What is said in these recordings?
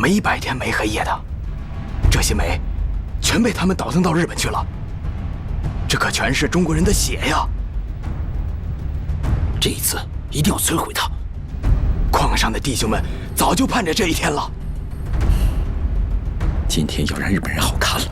没白天没黑夜的，这些煤全被他们倒腾到日本去了。这可全是中国人的血呀！这一次一定要摧毁它。矿上的弟兄们早就盼着这一天了。今天要让日本人好看了。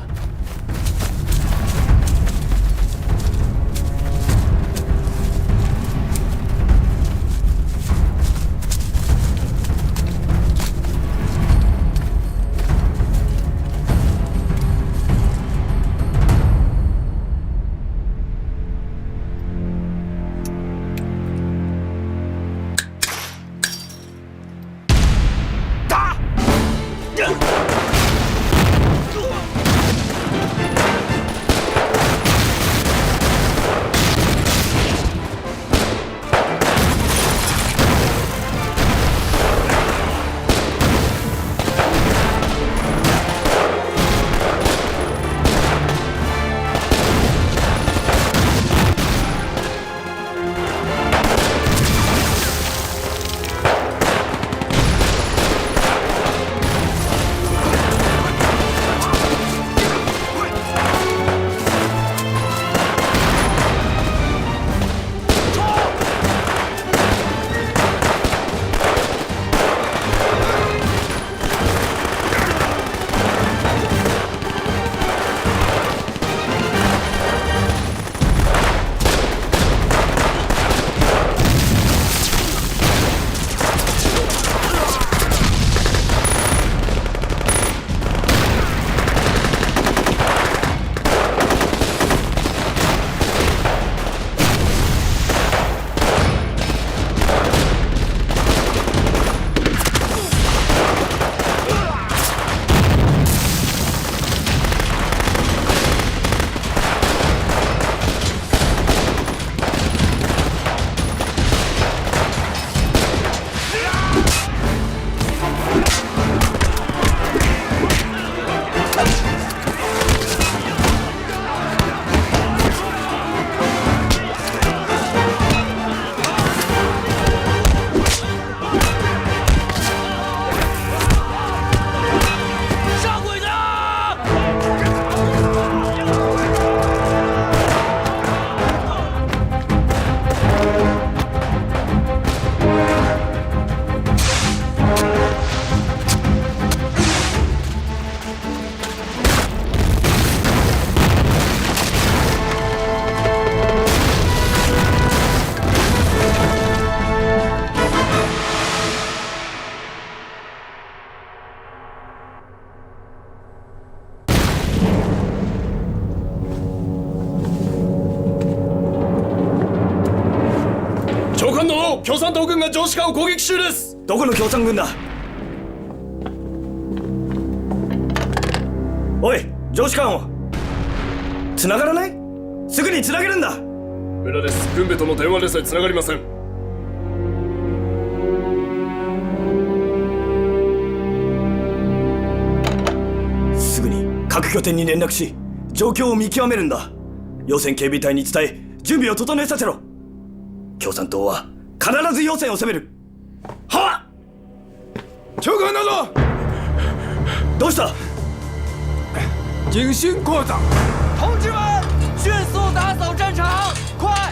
共産党軍が上士官を攻撃中です。どこの共産軍だ。おい、上士官を繋がらない？すぐに繋げるんだ。無駄です。軍部との電話でさえ繋がりません。すぐに各拠点に連絡し状況を見極めるんだ。要線警備隊に伝え準備を整えさせろ。共産党は必ず要線を攻める。はっ。長官だぞ。どうした？警信扩张。同志们，迅速打扫战场！快！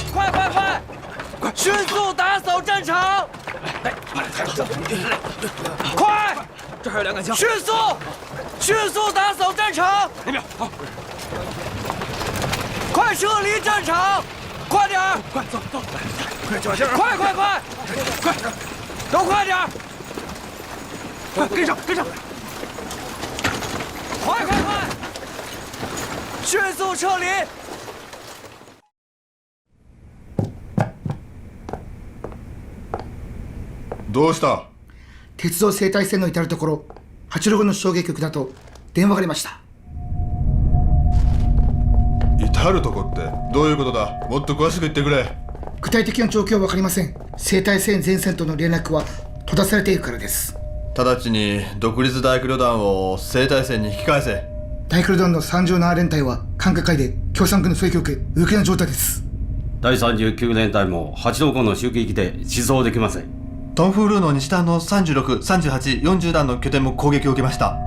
迅速打扫战场！快！这还有2杆枪。迅速打扫战场！那边好。快撤离战场！快点儿！快走，快小心啊！快！都快点儿！快跟上！快！迅速撤离！どうした？鉄道生態線の至るところ、86の衝撃局だと電話がありました。至るとこってどういうことだ？もっと詳しく言ってくれ。具体的な状況は分かりません。生態線全線との連絡は閉ざされているからです。直ちに独立大工旅団を生態線に引き返せ。大工旅団の37連隊は管轄下で共産軍の狙撃を受け動けない状態です。第39連隊も8度後の襲撃で出動できません。トンフールの西端の36、38、40段の拠点も攻撃を受けました。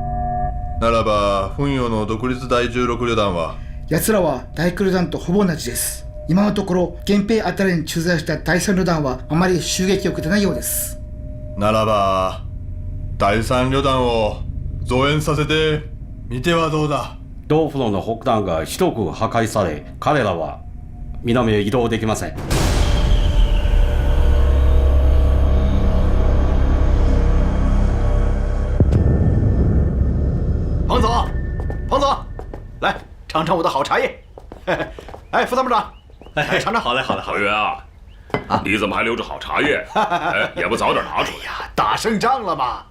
ならば本洋の独立第16旅団は、奴らは大工旅団とほぼ同じです。今のところ源平あたりに駐在した第3旅団はあまり襲撃を受けてないようです。ならば第3旅団を増援させてみてはどうだ。同フロの北端が一区破壊され、彼らは南へ移動できません。彭总，彭总，来尝尝我的好茶叶。哎，副参谋长，哎，尝尝。好嘞，好嘞，好嘞。你怎么还留着好茶叶？哎，也不早点拿出来。哎呀，打胜仗了嘛。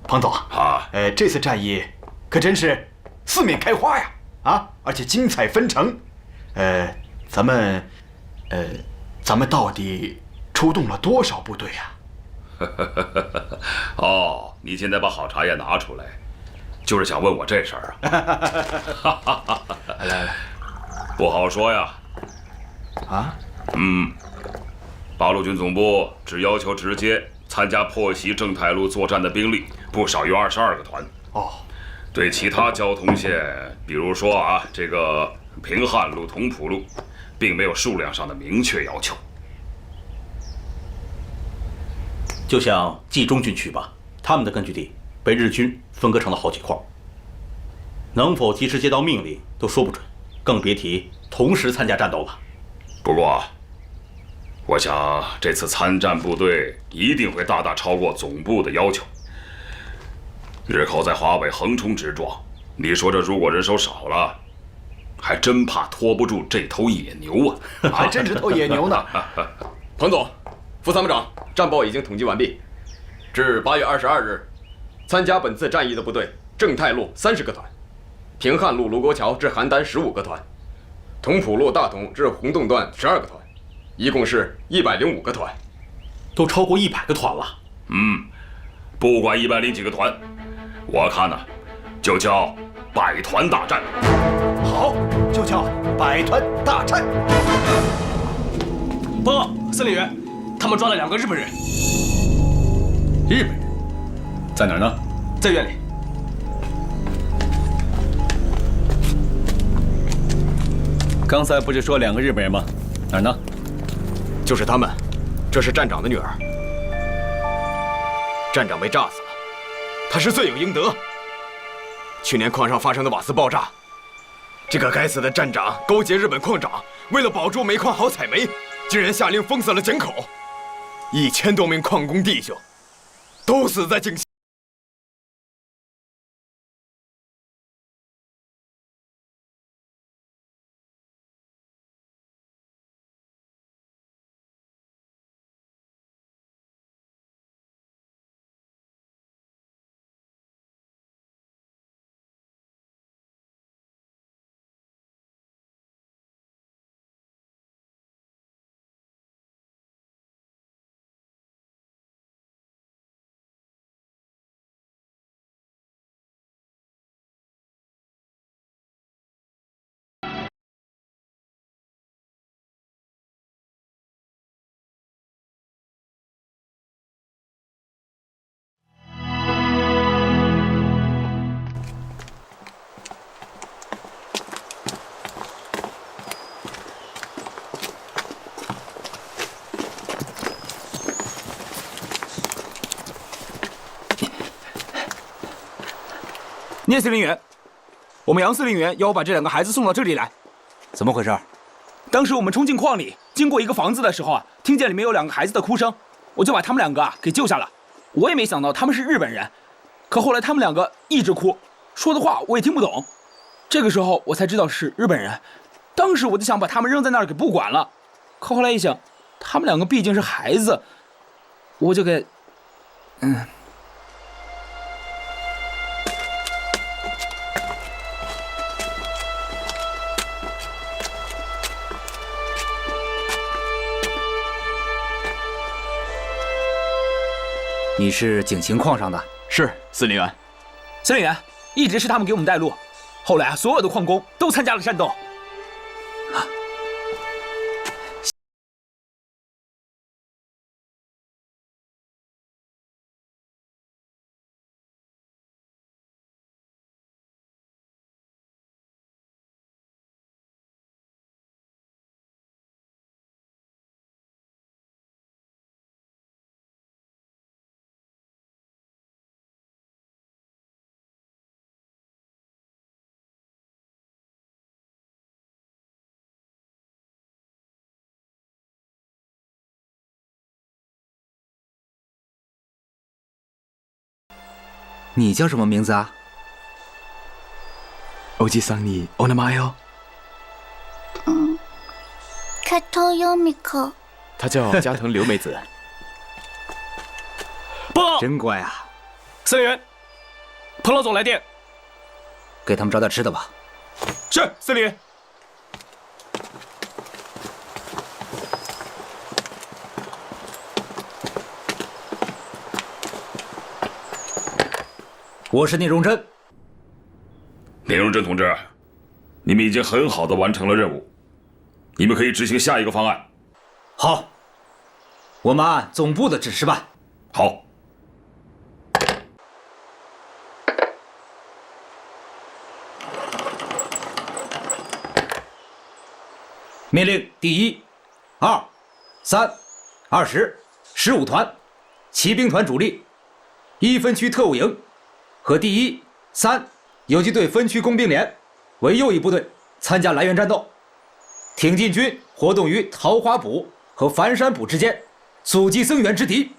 彭总啊，这次战役可真是四面开花呀！啊，而且精彩纷呈。咱们到底出动了多少部队呀？哦，你现在把好茶叶拿出来，就是想问我这事儿啊？来，不好说呀。啊？八路军总部只要求直接参加破袭正太路作战的兵力不少于22个团。哦，对其他交通线，比如说啊，这个平汉路、同蒲路，并没有数量上的明确要求。就像冀中军区吧，他们的根据地被日军分割成了好几块，能否及时接到命令都说不准，更别提同时参加战斗了。不过，我想这次参战部队一定会大大超过总部的要求。日寇在华北横冲直撞，你说这如果人手少了，还真怕拖不住这头野牛啊！还真是头野牛呢。彭总，副参谋长，战报已经统计完毕。至8月22日，参加本次战役的部队：正太路30个团，平汉路卢沟桥至邯郸15个团，同蒲路大同至洪洞段12个团，一共是105个团，都超过100个团了。不管100几个团，我看呢，就叫百团大战。好，就叫百团大战。报告，司令员，他们抓了2个日本人。日本人在哪儿呢？在院里。刚才不是说2个日本人吗？哪儿呢？就是他们，这是站长的女儿。站长被炸死了，他是罪有应得。去年矿上发生的瓦斯爆炸，这个该死的站长勾结日本矿长，为了保住煤矿好采煤，竟然下令封死了井口，1000多名矿工弟兄都死在井下。聂司令员，我们杨司令员要我把这2个孩子送到这里来。怎么回事？当时我们冲进矿里，经过一个房子的时候啊，听见里面有2个孩子的哭声，我就把他们2个给救下了。我也没想到他们是日本人，可后来他们2个一直哭，说的话我也听不懂。这个时候我才知道是日本人。当时我就想把他们扔在那儿给不管了，可后来一想，他们2个毕竟是孩子，我就给，你是井陉矿上的？是，司令员。司令员，一直是他们给我们带路，后来啊，所有的矿工都参加了战斗。你叫什么名字啊？おじさんにお名前を。加藤由美子。他叫加藤留美子。报告，真乖啊！司令员，彭老总来电，给他们找点吃的吧。是，司令员。我是聂荣臻。聂荣臻同志，你们已经很好的完成了任务，你们可以执行下一个方案。好，我们按总部的指示办。好。命令第1、2、3、20、15团骑兵团主力1分区特务营和第1、3游击队分区工兵连为右翼部队参加来源战斗。挺进军活动于桃花堡和繁山堡之间，阻击增援之敌。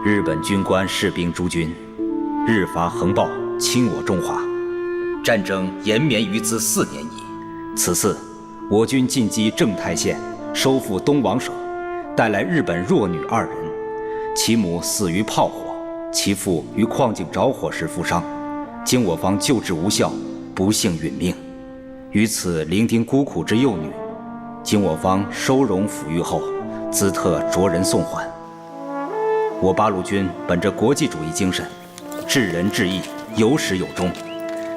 日本军官士兵诸军，日伐横暴，侵我中华，战争延绵于兹4年矣。此次我军进击正太县，收复东王省，带来日本弱女2人，其母死于炮火，其父于矿井着火时负伤，经我方救治无效，不幸殒命。于此伶仃孤苦之幼女，经我方收容抚育后，兹特着人送还。我八路军本着国际主义精神，治人治义，有始有终，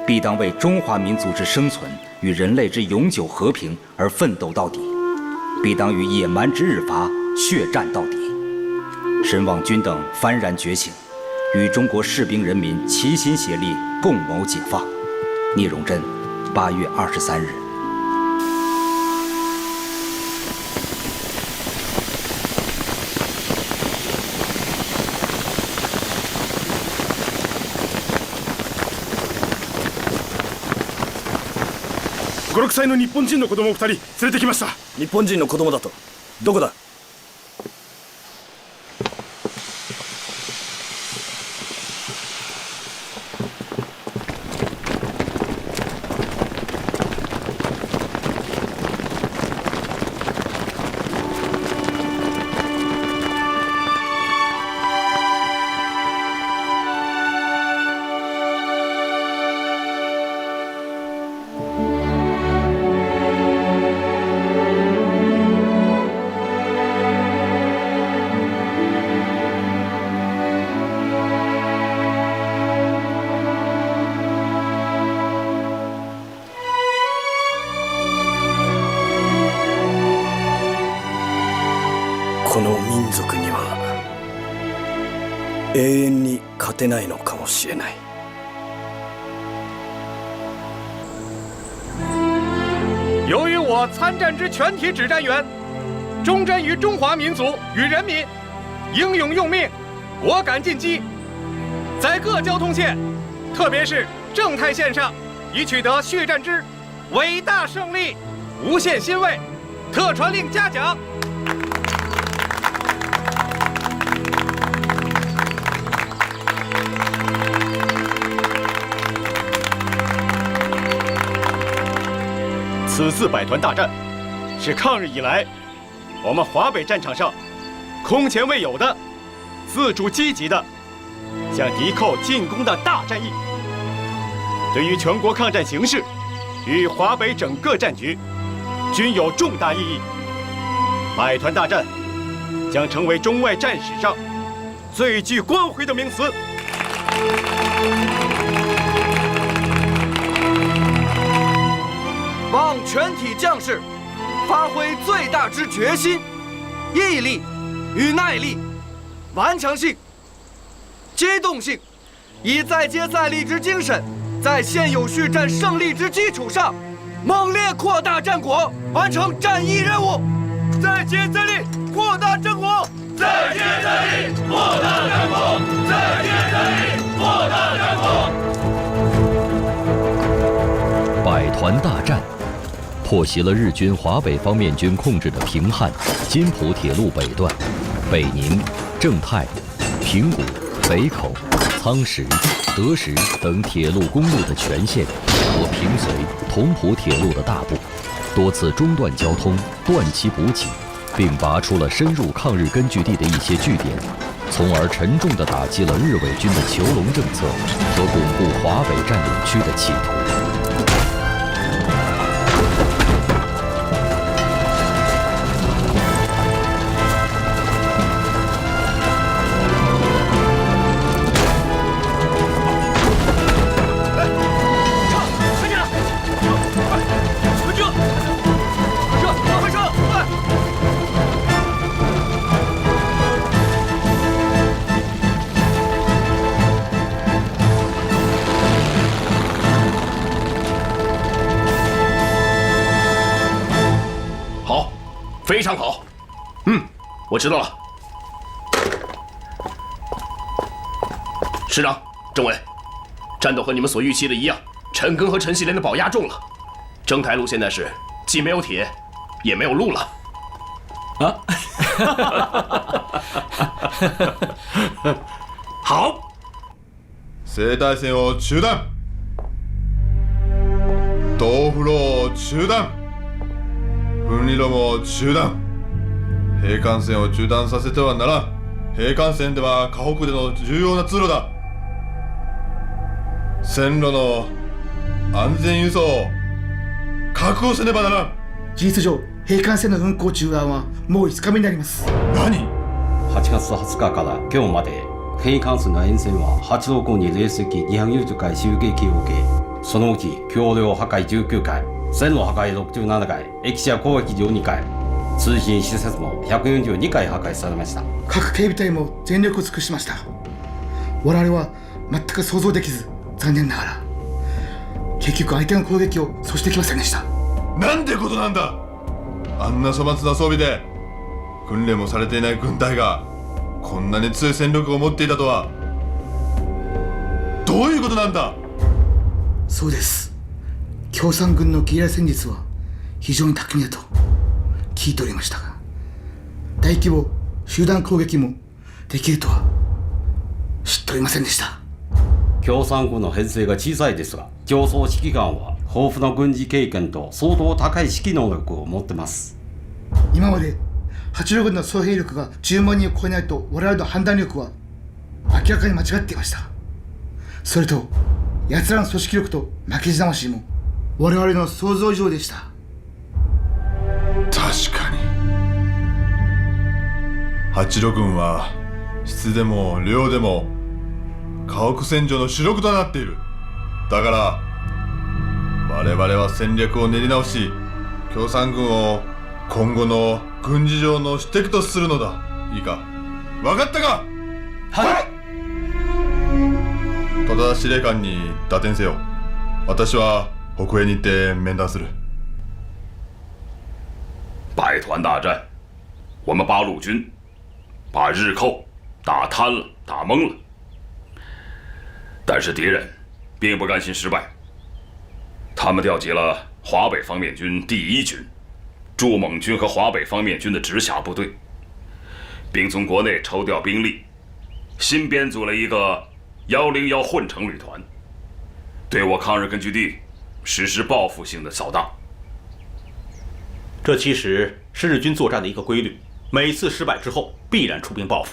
必当为中华民族之生存与人类之永久和平而奋斗到底，必当与野蛮之日伐血战到底。深望君等幡然觉醒，与中国士兵人民齐心协力，共谋解放。聂荣臻，8月23日。5、6歳の日本人の子供2人連れてきました。日本人の子供だと。どこだ？この民族には永遠に勝てないのかもしれない。由于我参战之全体指战员忠贞于中华民族与人民，英勇用命，果敢进击，在各交通线，特别是正太线上，已取得血战之伟大胜利，无限欣慰，特传令嘉奖。此次百团大战，是抗日以来我们华北战场上空前未有的、自主积极的、向敌寇进攻的大战役，对于全国抗战形势与华北整个战局均有重大意义。百团大战将成为中外战史上最具光辉的名词。望全体将士发挥最大之决心、毅力与耐力、顽强性、机动性，以再接再厉之精神，在现有续战胜利之基础上，猛烈扩大战果，完成战役任务。再接再厉，扩大战果！再接再厉，扩大战果！再接再厉，扩大战果！百团大战破袭了日军华北方面军控制的平汉、津浦铁路北段、北宁、正太、平谷、北口、苍石、德石等铁路公路的全线和平绥、同蒲铁路的大部，多次中断交通，断其补给，并拔出了深入抗日根据地的一些据点，从而沉重地打击了日伪军的囚笼政策和巩固华北占领区的企图。非常好，我知道了。师长、政委，战斗和你们所预期的一样，陈赓和陈锡联的宝压中了。征台路现在是既没有铁，也没有路了。好。西大線を中断。東風路を中断。分離路も中断。兵艦線を中断させてはならん。兵艦線では河北での重要な通路だ。線路の安全輸送を確保せねばならん。事実上兵艦線の運行中断はもう5日目になります。何 ?8 月20日から今日まで兵艦線の沿線は8路後に零隻240回襲撃を受け、そのうち橋梁破壊19回、線路破壊67回、駅舎攻撃12回、通信施設も142回破壊されました。各警備隊も全力を尽くしました。我々は全く想像できず、残念ながら結局相手の攻撃を阻止できませんでした。なんてことなんだ。あんな粗末な装備で訓練もされていない軍隊がこんなに強い戦力を持っていたとは。どういうことなんだ。そうです。共産軍のゲリラ戦術は非常に巧みだと聞いておりましたが、大規模集団攻撃もできるとは知っておりませんでした。共産軍の編成が小さいですが、競争指揮官は豊富な軍事経験と相当高い指揮能力を持ってます。今まで八路軍の総兵力が10万人を超えないと我々の判断力は明らかに間違っていました。それと奴らの組織力と負けじ魂も我々の想像以上でした。確かに八路軍は質でも量でも家屋戦場の主力となっている。だから我々は戦略を練り直し、共産軍を今後の軍事上の主敵とするのだ。いいか、分かったか。はい。戸田司令官に打点せよ。私は北営に行って面談する。百团大战，我们八路军把日寇打瘫了，打懵了。但是敌人并不甘心失败，他们调集了华北方面军第1军、驻蒙军和华北方面军的直辖部队，并从国内抽调兵力，新编组了一个101混成旅团，对我抗日根据地实施报复性的扫荡。这其实是日军作战的一个规律，每次失败之后必然出兵报复，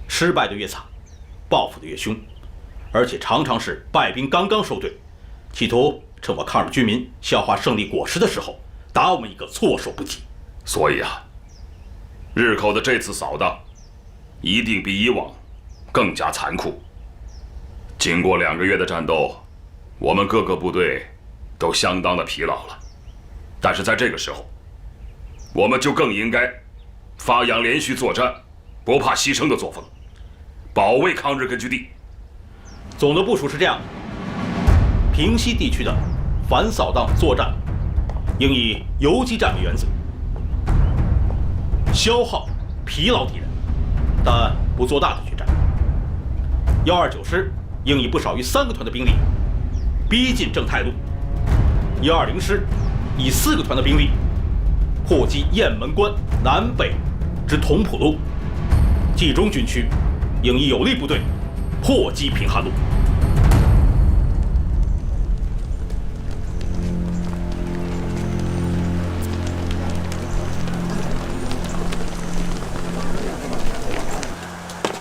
失败的越惨，报复的越凶，而且常常是败兵刚刚收队，企图趁我抗日军民消化胜利果实的时候，打我们一个措手不及。所以啊，日寇的这次扫荡，一定比以往更加残酷。经过2个月的战斗，我们各个部队都相当的疲劳了。但是在这个时候，我们就更应该发扬连续作战、不怕牺牲的作风，保卫抗日根据地。总的部署是这样的：平西地区的反扫荡作战应以游击战为原则，消耗疲劳敌人，但不做大的决战。129师应以不少于3个团的兵力逼近正太路，120师以4个团的兵力破击雁门关南北之同蒲路，冀中军区应以有力部队破击平汉路。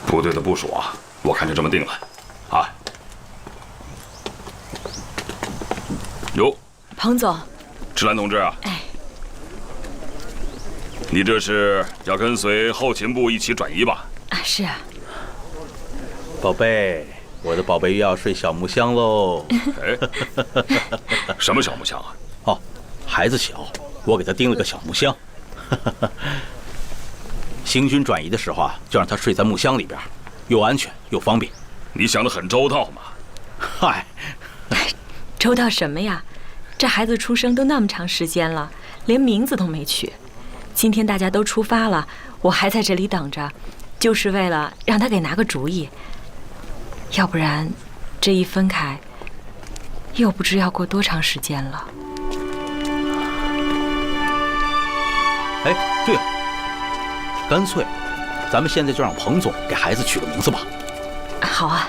部队的部署啊，我看就这么定了，啊。哟，彭总，赤兰同志啊，你这是要跟随后勤部一起转移吧？啊，是啊。宝贝，我的宝贝又要睡小木箱喽。哎，什么小木箱啊？哦，孩子小，我给他钉了个小木箱。行军转移的时候啊，就让他睡在木箱里边，又安全又方便。你想得很周到嘛。嗨，周到什么呀？这孩子出生都那么长时间了，连名字都没取。今天大家都出发了，我还在这里等着，就是为了让他给拿个主意。要不然，这一分开，又不知要过多长时间了。哎，对了，干脆，咱们现在就让彭总给孩子取个名字吧。好啊。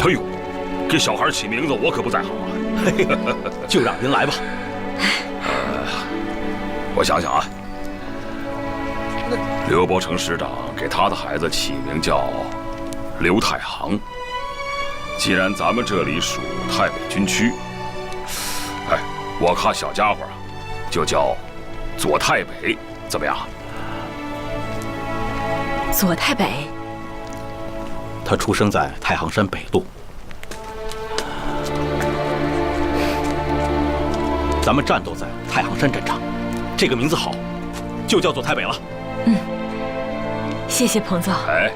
哎呦，给小孩起名字我可不在行啊。就让您来吧。我想想啊，刘伯承师长给他的孩子起名叫刘太行。既然咱们这里属太北军区，哎，我看小家伙啊，就叫左太北，怎么样？左太北。他出生在太行山北路。咱们战斗在太行山战场，这个名字好，就叫做太北了。嗯，谢谢彭总。哎，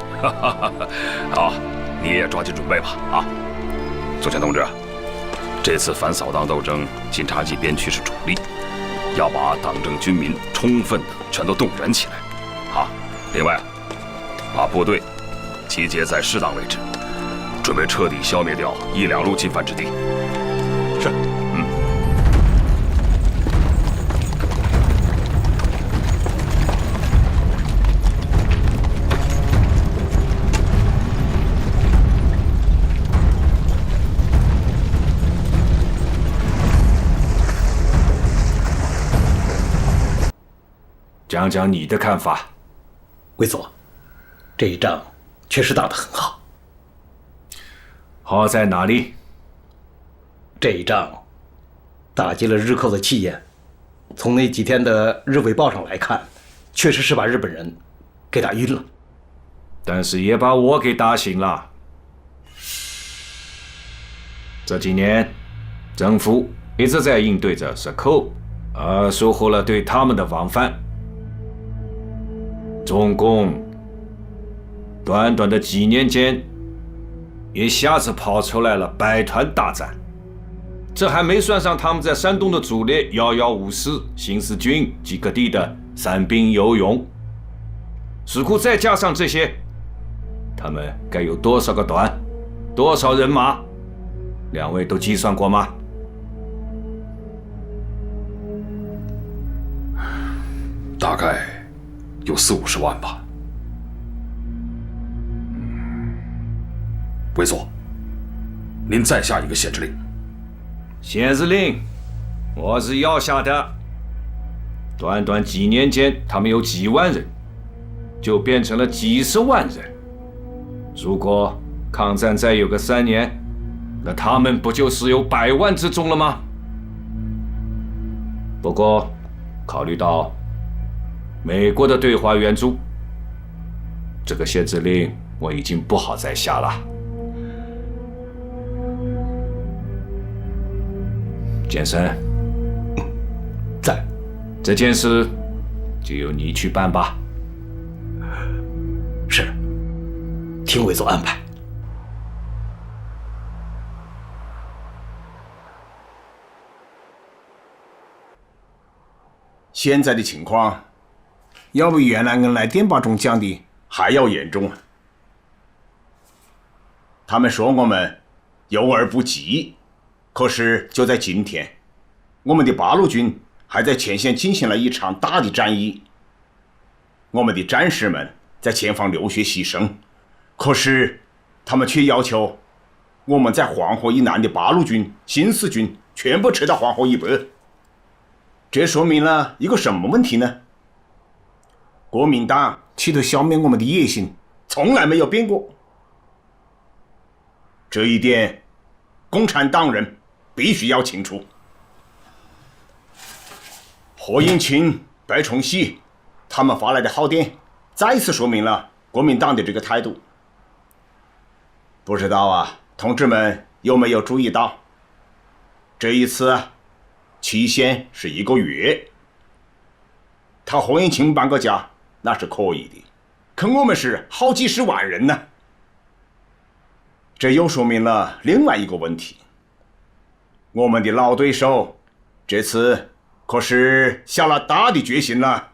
好，你也抓紧准备吧。啊，左权同志，这次反扫荡斗争，晋察冀边区是主力，要把党政军民充分的全都动员起来。啊，另外，把部队集结在适当位置，准备彻底消灭掉1、2路进犯之地。是。讲讲你的看法。魏总，这一仗确实打得很好。好在哪里？这一仗打击了日寇的气焰，从那几天的日伪报上来看，确实是把日本人给打晕了。但是也把我给打醒了。这几年，政府一直在应对着日寇，收获了对他们的往返。中共短短的几年间，一下子跑出来了百团大战，这还没算上他们在山东的主力115师、新四军及各地的散兵游勇。如果再加上这些，他们该有多少个团，多少人马？两位都计算过吗？大概有40、50万吧。魏总，您再下一个限制令。限制令，我是要下的。短短几年间，他们有几万人，就变成了几十万人。如果抗战再有个3年，那他们不就是有100万之众了吗？不过，考虑到美国的对华援助，这个限制令我已经不好再下了。健身，在，这件事就由你去办吧。是，听委座安排。现在的情况，要比原来恩来电报中讲的还要严重。他们说我们幼儿不及，可是就在今天，我们的八路军还在前线进行了一场大的战役。我们的战士们在前方流血牺牲，可是他们却要求我们在黄河以南的八路军、新四军全部撤到黄河以北。这说明了一个什么问题呢？国民党企图消灭我们的野心从来没有变过，这一点共产党人必须要清楚。何应钦、白崇禧他们发来的号电再次说明了国民党的这个态度。不知道啊，同志们有没有注意到，这一次期限是1个月。他何应钦搬个家那是可以的，可我们是好几十万人呢。这又说明了另外一个问题，我们的老对手这次可是下了大的决心了。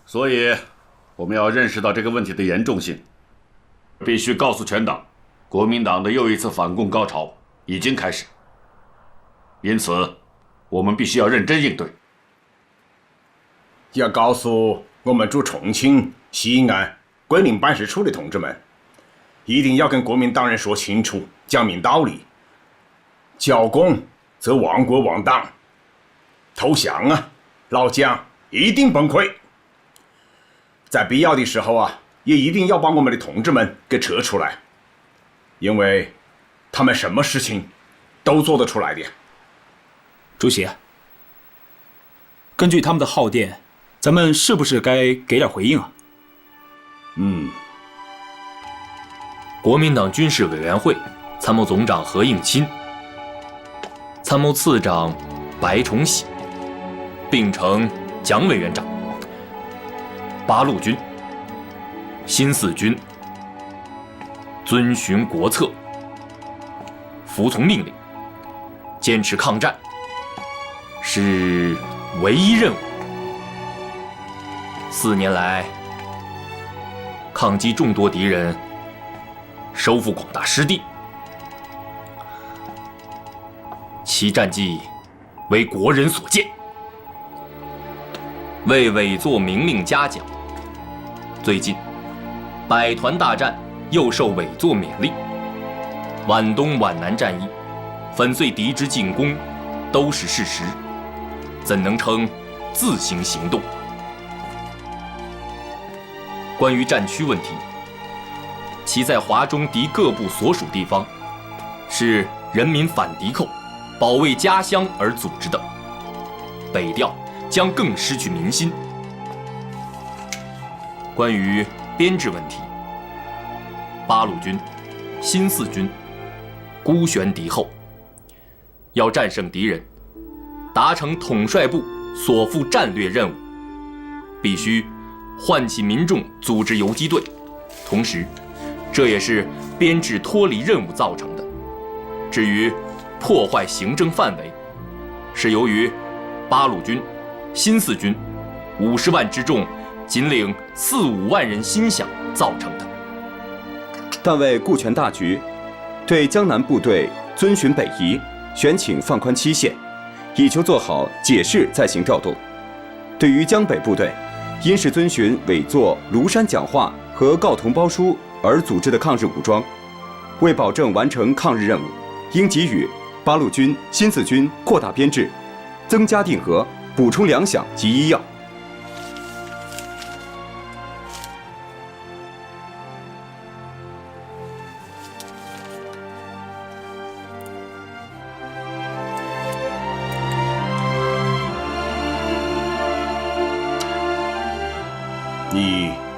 所以我们要认识到这个问题的严重性，必须告诉全党，国民党的又一次反共高潮已经开始。因此，我们必须要认真应对。要告诉我们驻重庆、西安、桂林办事处的同志们，一定要跟国民党人说清楚，讲明道理。剿共则亡国亡党，投降啊，老蒋一定崩溃。在必要的时候啊，也一定要把我们的同志们给撤出来，因为他们什么事情都做得出来的。主席，根据他们的号电，咱们是不是该给点回应啊？国民党军事委员会参谋总长何应钦、参谋次长白崇禧并称蒋委员长，八路军、新四军遵循国策，服从命令，坚持抗战是唯一任务。4年来，抗击众多敌人，收复广大失地，其战绩为国人所见。为委座明令嘉奖，最近百团大战又受委座勉励。皖东皖南战役粉碎敌之进攻都是事实，怎能称自行行动？关于战区问题，其在华中敌各部所属地方，是人民反敌寇、保卫家乡而组织的，北调将更失去民心。关于编制问题，八路军、新四军孤悬敌后，要战胜敌人，达成统帅部所负战略任务，必须唤起民众组织游击队，同时这也是编制脱离任务造成的。至于破坏行政范围，是由于八路军、新四军50万之众仅领4、5万人心饷造成的。但为顾全大局，对江南部队遵循北移，选请放宽期限，以求做好解释再行调动。对于江北部队，因是遵循委座庐山讲话和告同胞书而组织的抗日武装，为保证完成抗日任务，应给予八路军、新四军扩大编制，增加定额，补充粮饷及医药。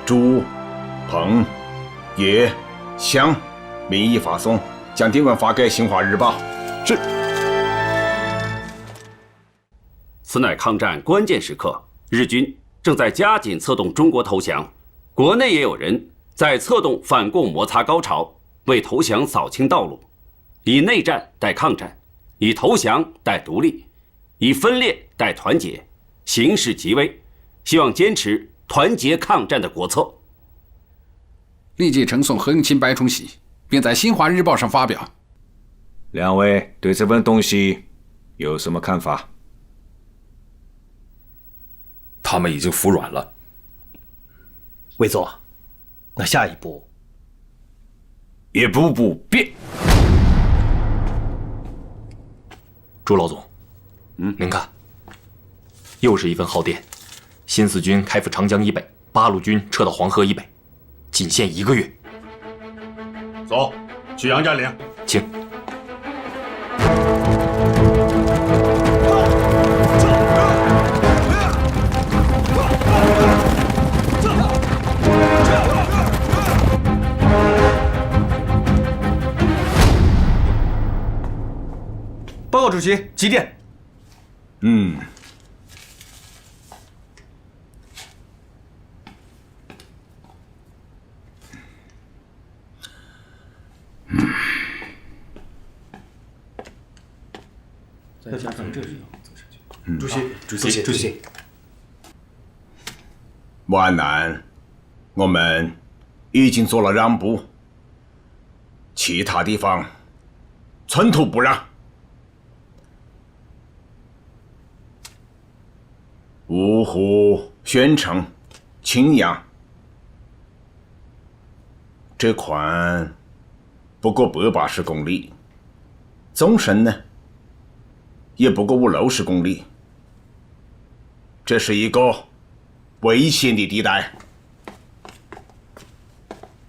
朱、彭、叶、湘民意发送，将电文发给《新华日报》。是。此乃抗战关键时刻，日军正在加紧策动中国投降，国内也有人在策动反共摩擦高潮，为投降扫清道路，以内战代抗战，以投降代独立，以分裂代团结，形势极危，希望坚持团结抗战的国策。立即呈送横琴白崇禧，并在《新华日报》上发表。两位对这份东西有什么看法？他们已经服软了。魏总，那下一步？一步步变。朱老总，您看，又是一份号电，新四军开赴长江以北，8路军撤到黄河以北，仅限1个月。走，去杨占领。请。报告主席，几点？再加上这个，主席，皖南，我们已经做了让步，其他地方寸土不让。芜湖、宣城、青阳，这宽不过180公里，纵深呢也不过50-60公里，这是一个危险的地带。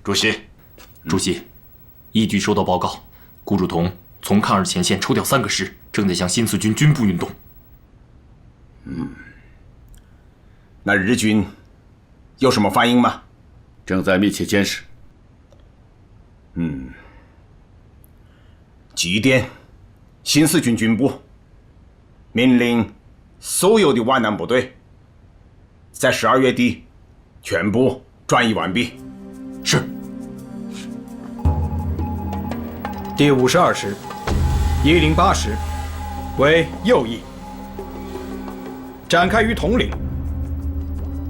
主席，依据收到报告，顾祝同从抗日前线抽调3个师，正在向新四军军部运动。那日军有什么反应吗？正在密切监视。几点？新四军军部命令所有的皖南部队在12月底全部转移完毕。是。第52师、108师为右翼，展开于统领、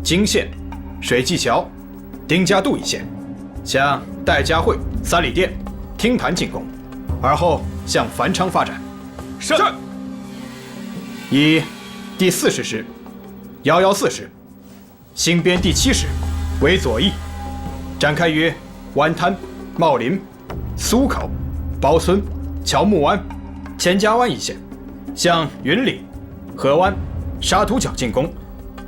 泾县、水济桥、丁家渡一线，向戴家汇、3里店、听潭进攻，而后向繁昌发展。是。以第40师、114师、新编第7师为左翼，展开于湾滩、茂林、苏口、包村、乔木湾、钱家湾一线，向云岭、河湾、沙土角进攻，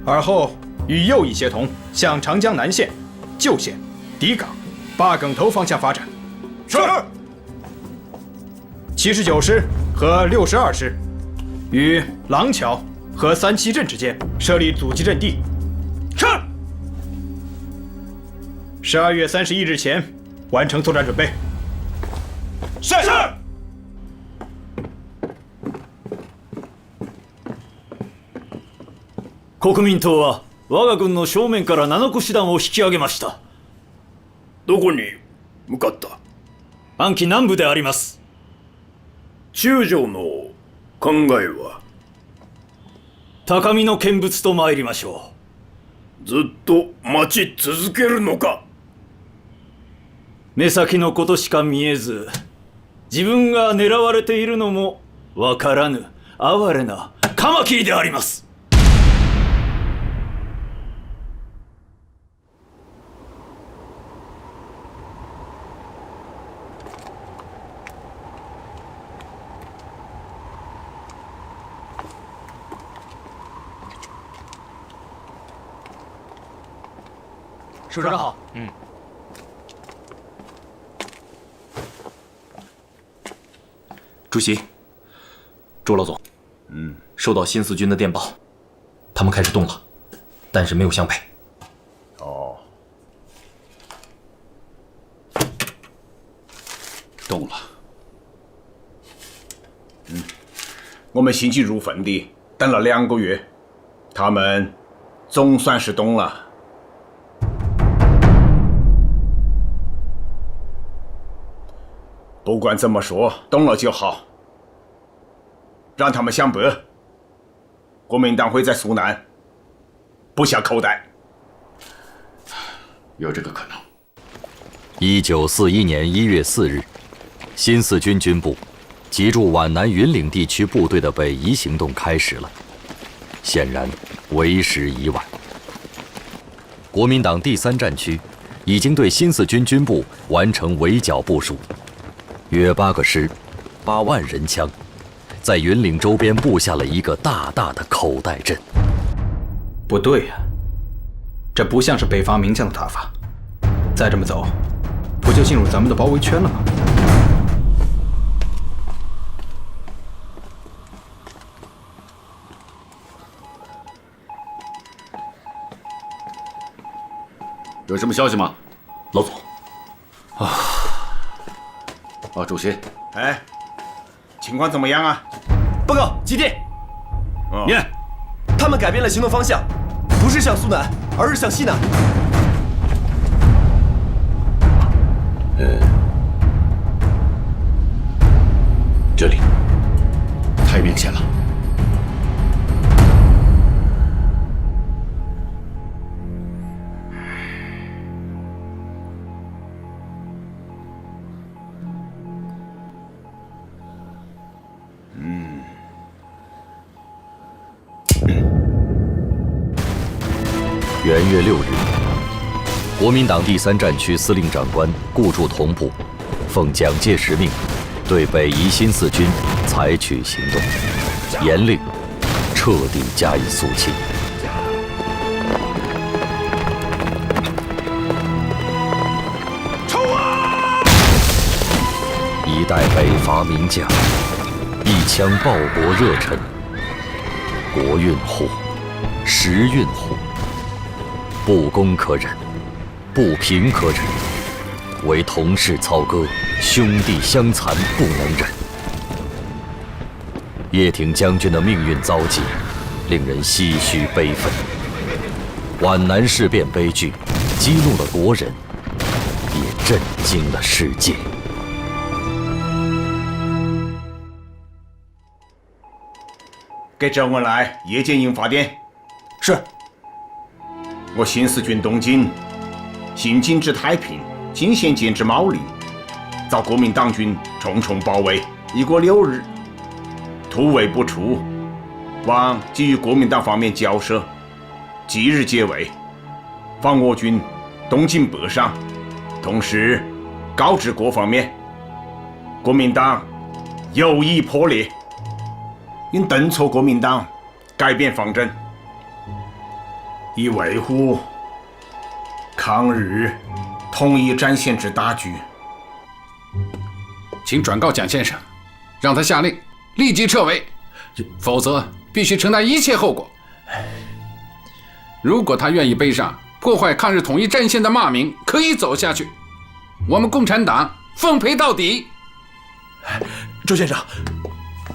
而后与右翼协同向长江南线、旧县、底港、八梗头方向发展。是。79师和62师于廊桥和37镇之间设立阻击阵地。是。12月31日前完成作战准备。是。国民党は我が軍の正面から7個師団を引き上げました。どこに向かった？安徽南部であります。中将の考えは？高みの見物と参りましょう。ずっと待ち続けるのか？目先のことしか見えず、自分が狙われているのもわからぬ哀れなカマキリであります。首长好。主席，周老总，收到新四军的电报，他们开始动了，但是没有湘北。我们心急如焚地等了2个月，他们总算是懂了。不管怎么说，懂了就好。让他们想白，国民党会在苏南布下口袋。有这个可能。 1941年1月4日，新四军军部集驻皖南云岭地区部队的北移行动开始了，显然为时已晚。国民党第3战区已经对新四军军部完成围剿部署，约8个师，8万人枪，在云岭周边布下了一个大大的口袋阵。不对呀，这不像是北方名将的打法。再这么走，不就进入咱们的包围圈了吗？有什么消息吗，老总？主席。哎，情况怎么样啊？报告，基地。念。他们改变了行动方向，不是向苏南，而是向西南。这里太明显了。元月6日，国民党第3战区司令长官顾祝同部奉蒋介石命，对北移新四军采取行动，严令彻底加以肃清。冲啊！一代北伐名将，一腔报国热忱，国运乎？时运乎？不公可忍，不平可忍，唯同室操戈，兄弟相残不能忍。叶挺将军的命运遭际，令人唏嘘悲愤。皖南事变悲剧，激怒了国人，也震惊了世界。给周恩来夜间营发电。是。我新四军东进，行进至太平，进县兼至茂陵，遭国民党军重重包围。已过6日，突围不出，望给予国民党方面交涉，即日解围，防我军东进北上。同时告知各方面，国民党有意破裂，应敦促国民党改变方针，以维护抗日统一战线之大局。请转告蒋先生，让他下令立即撤围，否则必须承担一切后果。如果他愿意背上破坏抗日统一战线的骂名，可以走下去，我们共产党奉陪到底。周先生，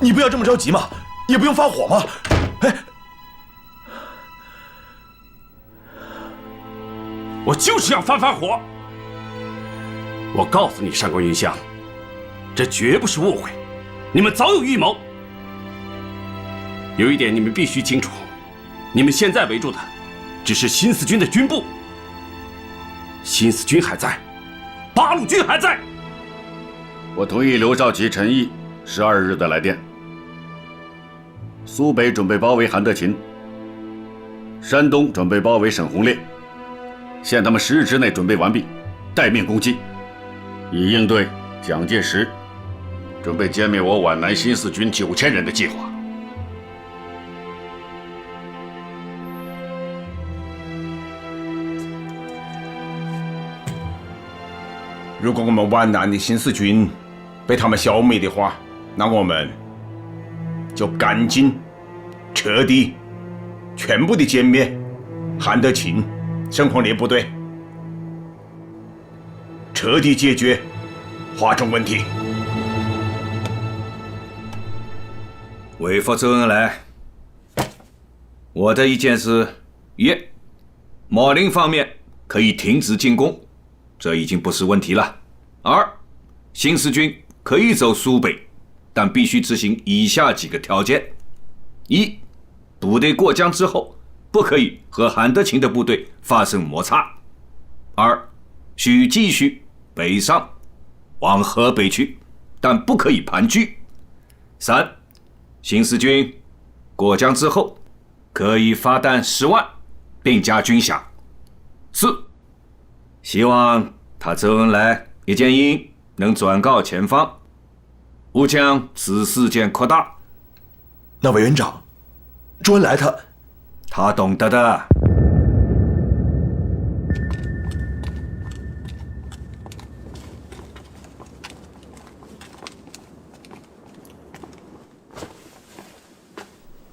你不要这么着急嘛，也不用发火嘛。我就是要发火！我告诉你，上官云相，这绝不是误会，你们早有预谋。有一点你们必须清楚，你们现在围住的只是新四军的军部，新四军还在，八路军还在。我同意刘少奇、陈毅12日的来电。苏北准备包围韩德勤，山东准备包围沈鸿烈，限他们10日之内准备完毕，待命攻击，以应对蒋介石准备歼灭我皖南新四军9000人的计划。如果我们皖南的新四军被他们消灭的话，那我们就赶紧、彻底、全部的歼灭韩德勤、沈鸿烈部队，彻底解决华中问题。为负周恩来，我的意见是：一，毛宁方面可以停止进攻，这已经不是问题了；二，新四军可以走苏北，但必须执行以下几个条件：一，部队过江之后，不可以和韩德勤的部队发生摩擦；二，需继续北上往河北去，但不可以盘踞；三，新四军过江之后，可以发弹10万，并加军饷；四，希望他周恩来叶剑英能转告前方，勿将此事件扩大。那委员长，周恩来他懂得的。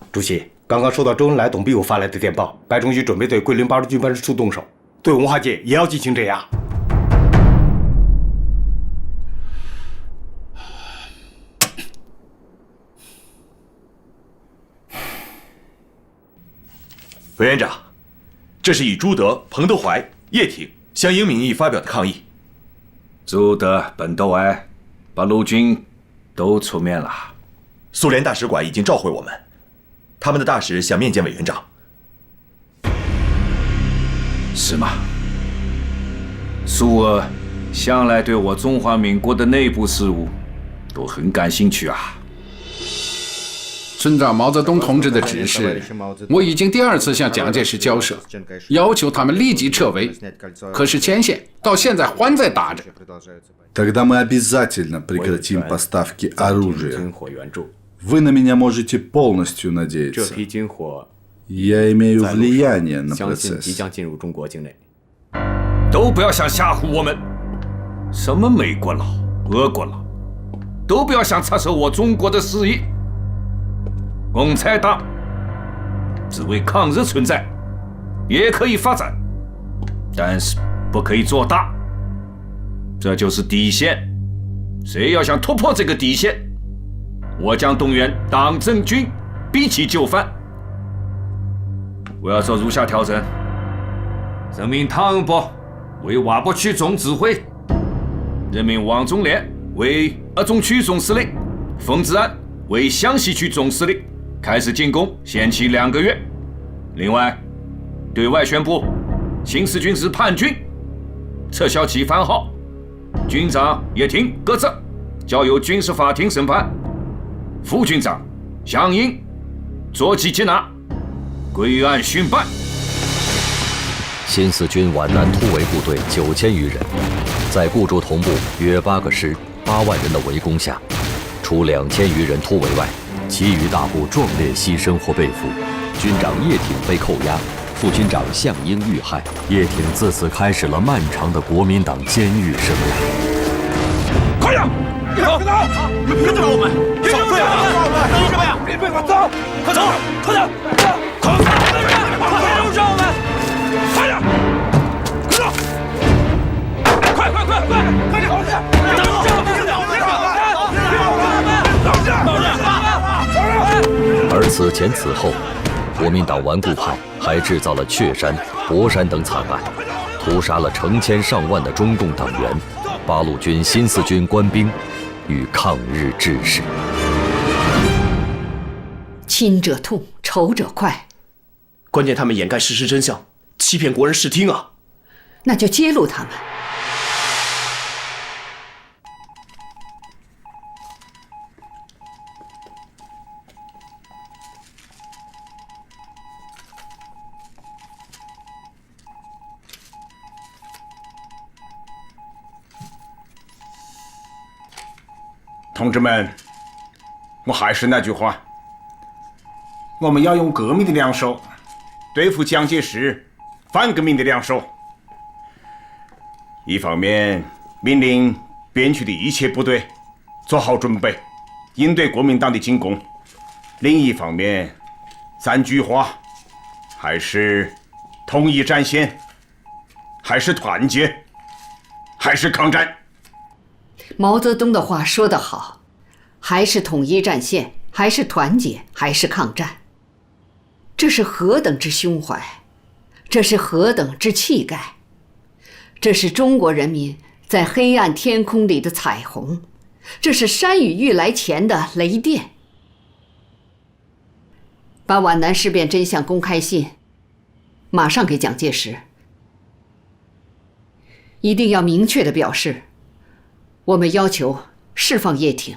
主席，刚刚收到周恩来董秘书发来的电报，白崇禧准备对桂林八路军办事处动手，对文化界也要进行镇压。委员长，这是以朱德、彭德怀、叶挺相应民意发表的抗议。朱德、彭德怀、八路军都出面了。苏联大使馆已经召回我们，他们的大使想面见委员长。是吗？苏俄向来对我中华民国的内部事务都很感兴趣啊。遵照毛泽东同志的指示，我已经第2次向蒋介石交涉，要求他们立即撤围。可是前线到现在还在打着。Тогда мы обязательно прекратим поставки оружия. Вы на меня можете полностью надеяться. Я имею влияние на процесс. 都不要想吓唬我们，什么美国佬、俄国佬，都不要想插手我中国的事业。共产党只为抗日存在，也可以发展，但是不可以做大，这就是底线。谁要想突破这个底线，我将动员党政军逼其就范。我要做如下调整：任命汤恩伯为瓦泊区总指挥，任命王忠廉为鄂中区总司令，冯治安为湘西区总司令。开始进攻限期2个月。另外，对外宣布新四军是叛军，撤销其番号，军长叶挺革职，交由军事法庭审判。副军长项英捉鸡缉拿，归案讯办。新四军皖南突围部队9000余人，在顾祝同部约8个师、8万人的围攻下，除2000余人突围外，其余大部壮烈牺牲或被俘，军长叶挺被扣押，副军长项英遇害。叶挺自此开始了漫长的国民党监狱生涯。快点，走，跟着我们，跟着我们，等什么呀？别走，快走，快点，快跟上我们，快点，快走，快点，快而此前此后，国民党顽固派还制造了雀山、博山等惨案，屠杀了成千上万的中共党员、八路军、新四军官兵与抗日志士。亲者痛，仇者快。关键他们掩盖事实真相，欺骗国人视听啊！那就揭露他们。同志们，我还是那句话，我们要用革命的两手对付蒋介石反革命的两手。一方面命令边区的一切部队做好准备，应对国民党的进攻；另一方面3句话，还是统一战线，还是团结，还是抗战。毛泽东的话说得好，还是统一战线，还是团结，还是抗战？这是何等之胸怀，这是何等之气概，这是中国人民在黑暗天空里的彩虹，这是山雨欲来前的雷电。把皖南事变真相公开信马上给蒋介石，一定要明确地表示，我们要求释放叶挺。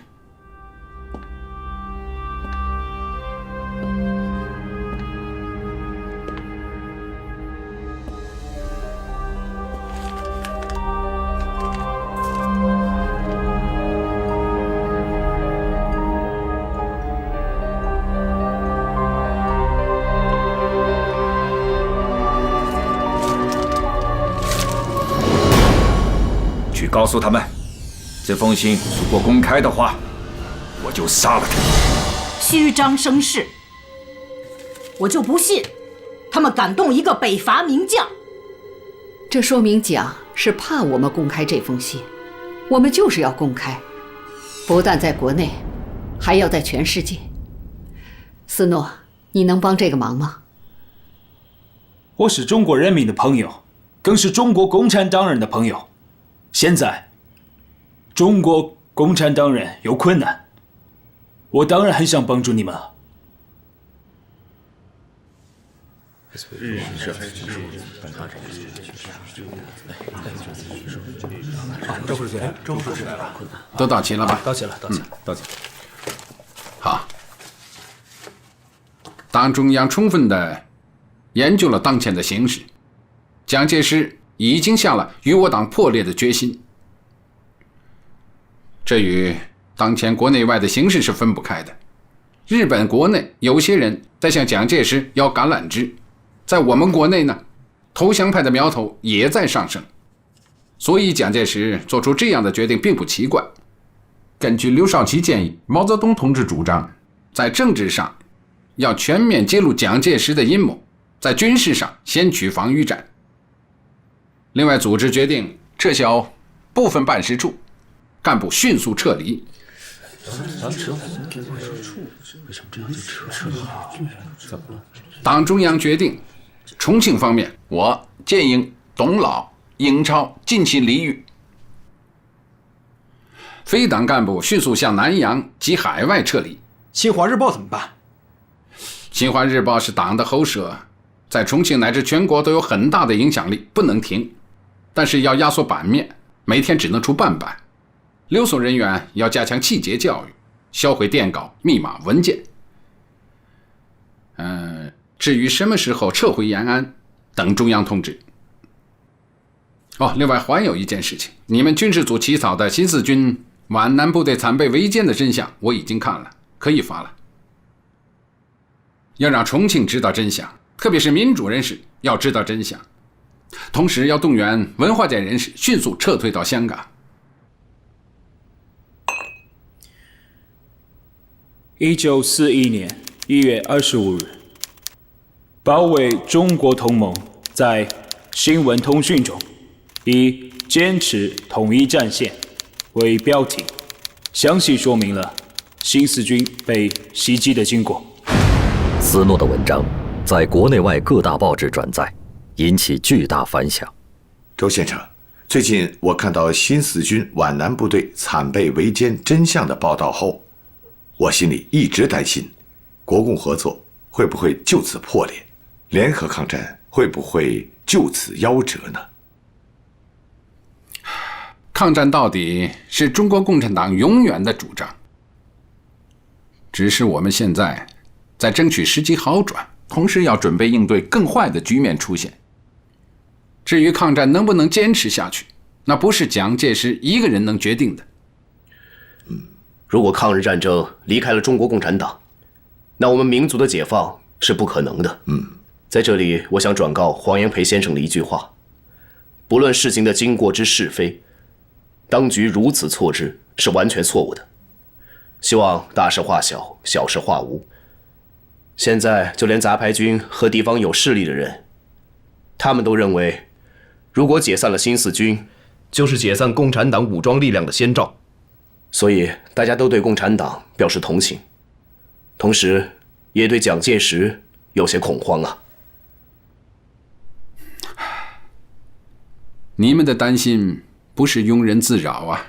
告诉他们，这封信如果公开的话，我就杀了他。虚张声势，我就不信他们敢动一个北伐名将。这说明蒋是怕我们公开这封信，我们就是要公开，不但在国内，还要在全世界。斯诺，你能帮这个忙吗？我是中国人民的朋友，更是中国共产党人的朋友。现在，中国共产党人有困难，我当然很想帮助你们啊。都到齐了吧？到齐了，到齐了，到齐了。好，党中央充分地研究了当前的形势，蒋介石已经下了与我党破裂的决心。这与当前国内外的形势是分不开的。日本国内有些人在向蒋介石要橄榄枝，在我们国内呢，投降派的苗头也在上升。所以蒋介石做出这样的决定并不奇怪。根据刘少奇建议，毛泽东同志主张，在政治上要全面揭露蒋介石的阴谋，在军事上先取防御战。另外，组织决定撤销部分办事处，干部迅速撤离。党中央决定，重庆方面，我建议董老、英超近期离豫。非党干部迅速向南洋及海外撤离。新华日报怎么办？新华日报是党的喉舌，在重庆乃至全国都有很大的影响力，不能停。但是要压缩版面，每天只能出半版。留守人员要加强气节教育，销毁电稿、密码、文件。至于什么时候撤回延安，等中央通知。另外还有一件事情，你们军事组起草的新四军皖南部队惨被围歼的真相，我已经看了，可以发了。要让重庆知道真相，特别是民主人士要知道真相。同时要动员文化界人士迅速撤退到香港。1941年1月25日，保卫中国同盟在新闻通讯中以坚持统一战线为标题，详细说明了新四军被袭击的经过。斯诺的文章在国内外各大报纸转载，引起巨大反响。周先生，最近我看到新四军皖南部队惨被围歼真相的报道后，我心里一直担心，国共合作会不会就此破裂，联合抗战会不会就此夭折呢？抗战到底是中国共产党永远的主张，只是我们现在在争取时机好转，同时要准备应对更坏的局面出现。至于抗战能不能坚持下去，那不是蒋介石一个人能决定的。如果抗日战争离开了中国共产党，那我们民族的解放是不可能的。在这里，我想转告黄炎培先生的一句话：不论事情的经过之是非，当局如此错知是完全错误的。希望大事化小，小事化无。现在就连杂牌军和地方有势力的人，他们都认为，如果解散了新四军，就是解散共产党武装力量的先兆。所以大家都对共产党表示同情。同时也对蒋介石有些恐慌啊。你们的担心不是庸人自扰啊！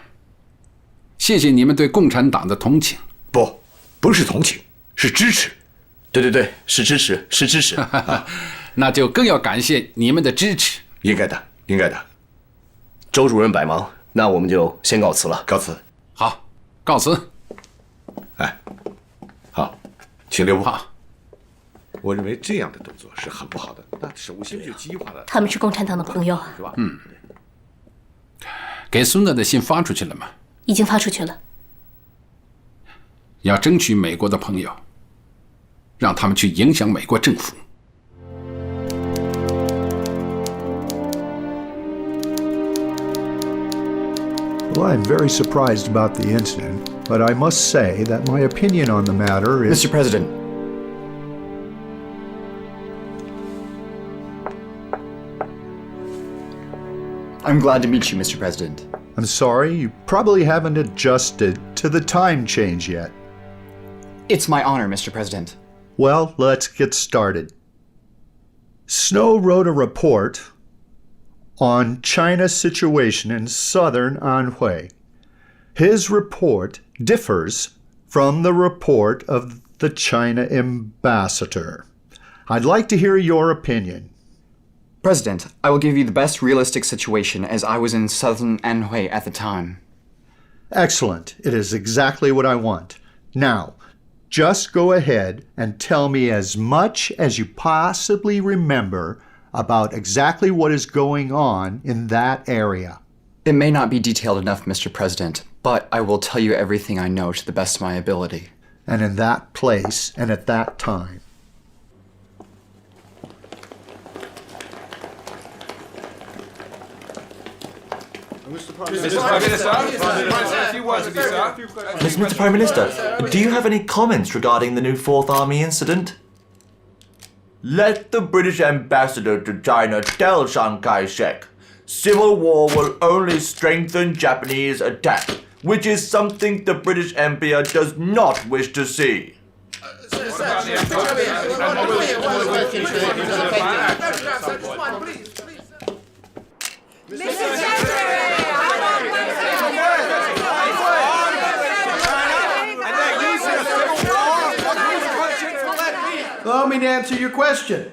谢谢你们对共产党的同情。不是同情，是支持。对，是支持，是支持。那就更要感谢你们的支持。应该的，应该的。周主任百忙，那我们就先告辞了。告辞。好，告辞。好，请留步。好。我认为这样的动作是很不好的，那首先就激化了。他们是共产党的朋友啊。是吧？给孙子的信发出去了吗？已经发出去了。要争取美国的朋友，让他们去影响美国政府。Well, I'm very surprised about the incident, but I must say that my opinion on the matter is... Mr. President. I'm glad to meet you, Mr. President. I'm sorry, you probably haven't adjusted to the time change yet. It's my honor, Mr. President. Well, let's get started. Snow wrote a report on China's situation in southern Anhui. His report differs from the report of the China ambassador. I'd like to hear your opinion. President, I will give you the best realistic situation as I was in southern Anhui at the time. Excellent. It is exactly what I want. Now, just go ahead and tell me as much as you possibly remember about exactly what is going on in that area. It may not be detailed enough, Mr. President, but I will tell you everything I know to the best of my ability. And in that place and at that time. Mr. Prime Minister, do you have any comments regarding the new Fourth Army incident? Let the British ambassador to China tell Chiang Kai-shek, civil war will only strengthen Japanese attack, which is something the British Empire does not wish to see. Allow me to answer your question.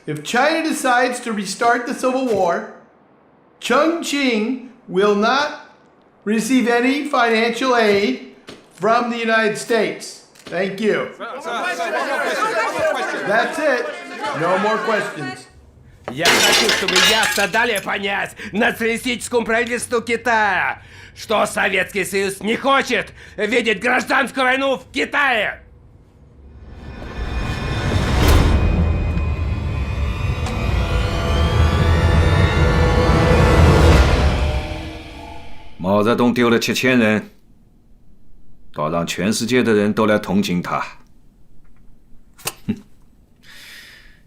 If China decides to restart the Civil War, Chongqing will not receive any financial aid from the United States. Thank you. That's it. No more questions. Я хочу, чтобы ясно дали понять националистическому правительству Китая, что Советский Союз не хочет видеть гражданскую войну в Китае. 毛泽东丢了7000人，倒让全世界的人都来同情他。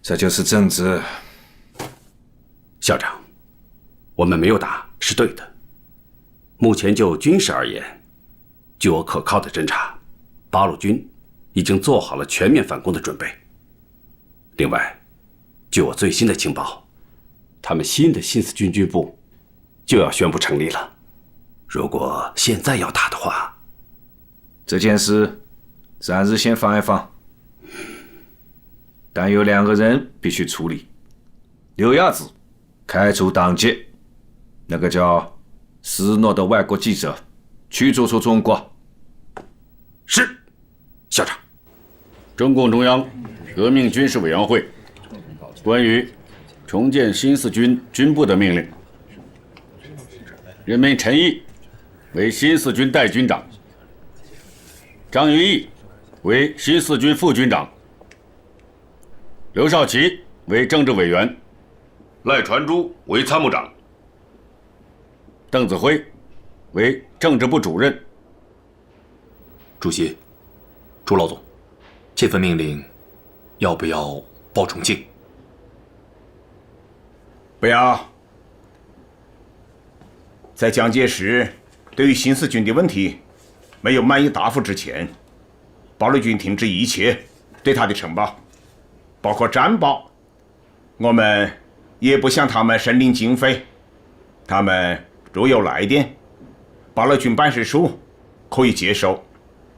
这就是政治。校长，我们没有打是对的。目前就军事而言，据我可靠的侦查，八路军已经做好了全面反攻的准备。另外，据我最新的情报，他们新的新四军军部就要宣布成立了。如果现在要打的话，这件事暂时先放一放。但有2个人必须处理：刘亚子开除党籍，那个叫斯诺的外国记者驱逐出中国。是，校长。中共中央革命军事委员会关于重建新四军军部的命令，任命陈毅为新四军代军长，张云逸为新四军副军长，刘少奇为政治委员，赖传珠为参谋长，邓子恢为政治部主任。主席，朱老总，这份命令要不要报重庆？不要。在蒋介石对于新四军的问题没有满意答复之前，八路军停止一切对他的城堡，包括战报。我们也不向他们申领经费。他们若有来电，八路军办事处可以接收，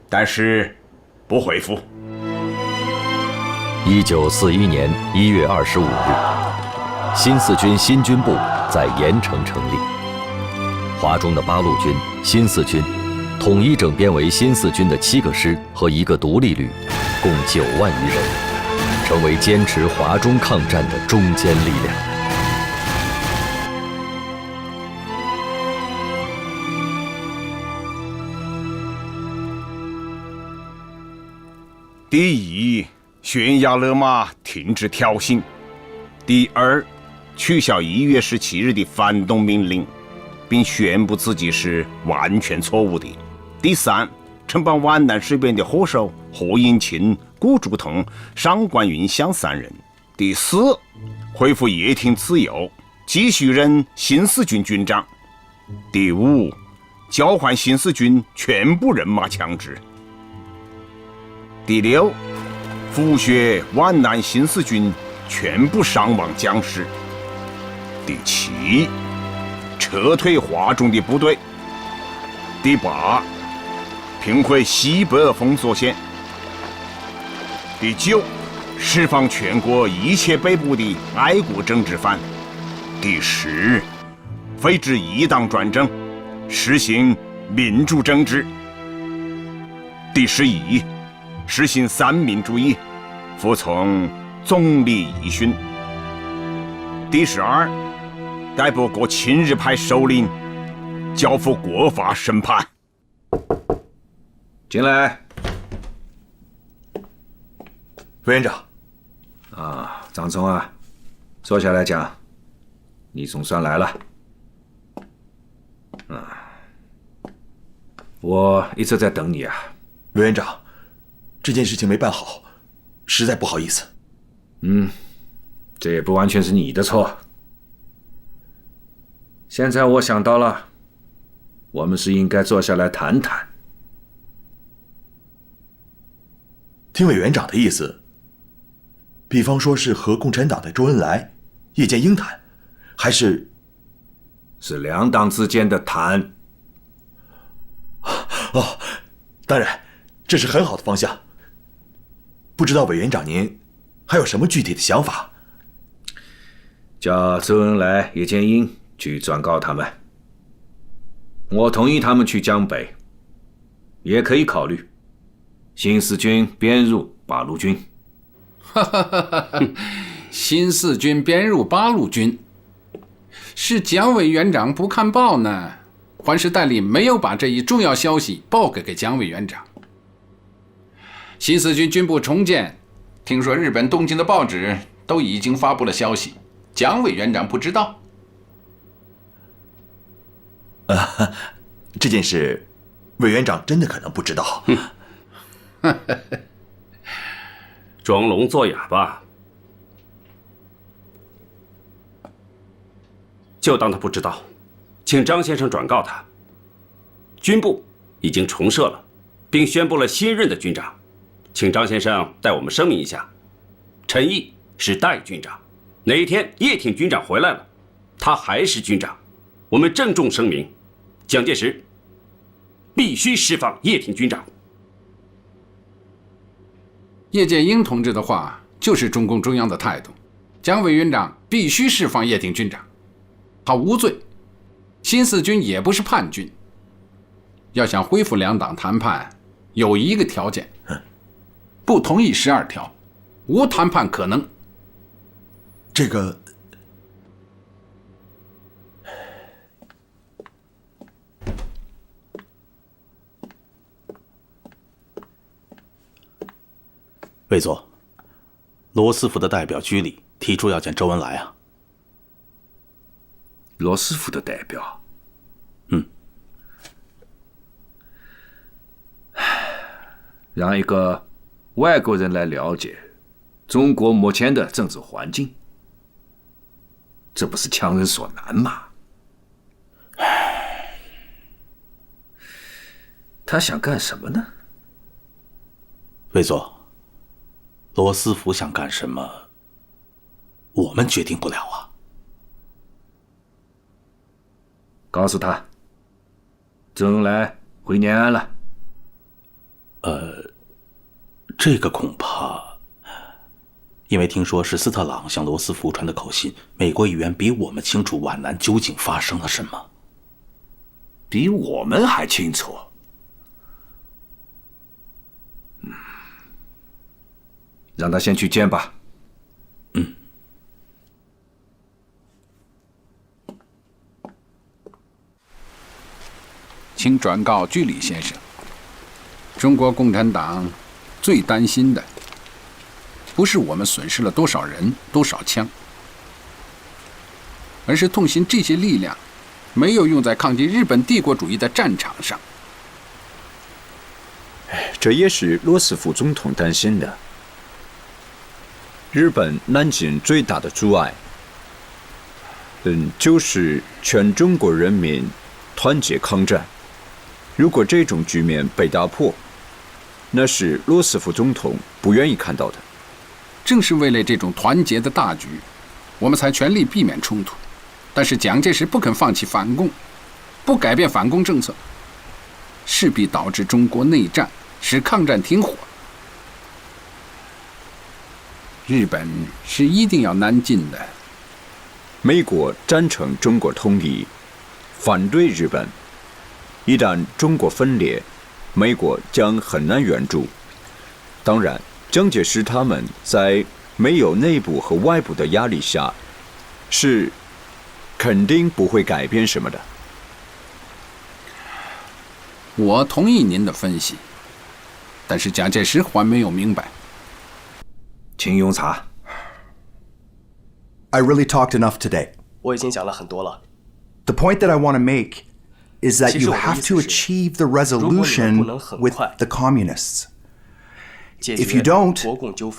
但是不回复。1941年1月25日，新四军新军部在盐城成立。华中的八路军、新四军统一整编为新四军的7个师和1个独立旅，共9万余人，成为坚持华中抗战的中坚力量。第一，悬崖勒马，停止挑衅；第二，取消1月17日的反动命令，并宣布自己是完全错误的；第三，承办皖南事变的祸首何应钦、顾祝同、上官云相3人；第四，恢复叶挺自由，继续任新四军军长；第五，交换新四军全部人马枪支；第六，复削皖南新四军全部伤亡将士；第七，撤退华中的部队；第八，平回西北封锁线；第九，释放全国一切被捕的爱国政治犯；第十，废止一党专政，实行民主政治；第11，实行三民主义，服从总理遗训；第12，逮捕各亲日派首领，交付国法审判。进来。委员长。啊，张总啊，坐下来讲，你总算来了。我一直在等你啊。委员长，这件事情没办好，实在不好意思。这也不完全是你的错。现在我想到了，我们是应该坐下来谈谈。听委员长的意思，比方说是和共产党的周恩来、叶剑英谈，还是两党之间的谈？哦，当然，这是很好的方向。不知道委员长您还有什么具体的想法？叫周恩来、叶剑英去转告他们，我同意他们去江北，也可以考虑新四军编入八路军。新四军编入八路军，是蒋委员长不看报呢，还是代理没有把这一重要消息报给蒋委员长？新四军军部重建，听说日本东京的报纸都已经发布了消息，蒋委员长不知道？这件事，委员长真的可能不知道。装聋作哑吧，就当他不知道，请张先生转告他，军部已经重设了，并宣布了新任的军长，请张先生代我们声明一下，陈毅是代军长，哪一天叶挺军长回来了，他还是军长，我们郑重声明，蒋介石必须释放叶挺军长。叶剑英同志的话就是中共中央的态度，蒋委员长必须释放叶挺军长，他无罪，新四军也不是叛军。要想恢复两党谈判，有一个条件，不同意12条，无谈判可能。这个魏佐，罗斯福的代表居里提出要见周恩来啊。罗斯福的代表？让一个外国人来了解中国目前的政治环境，这不是强人所难吗？他想干什么呢？魏佐，罗斯福想干什么，我们决定不了啊。告诉他，周恩来回延安了。这个恐怕，因为听说是斯特朗向罗斯福传的口信，美国议员比我们清楚皖南究竟发生了什么。比我们还清楚。让他先去见吧。请转告居里先生，中国共产党最担心的，不是我们损失了多少人、多少枪，而是痛心这些力量没有用在抗击日本帝国主义的战场上。这也是罗斯福总统担心的。日本南进最大的阻碍，就是全中国人民团结抗战。如果这种局面被打破，那是罗斯福总统不愿意看到的。正是为了这种团结的大局，我们才全力避免冲突。但是蒋介石不肯放弃反共，不改变反共政策，势必导致中国内战，使抗战停火。日本是一定要南进的。美国赞成中国统一，反对日本。一旦中国分裂，美国将很难援助。当然，蒋介石他们在没有内部和外部的压力下，是肯定不会改变什么的。我同意您的分析，但是蒋介石还没有明白。请用茶。I really talked enough today. 我已经讲了很多了。 The point that I want to make is that you have to achieve the resolution with the communists. If you don't,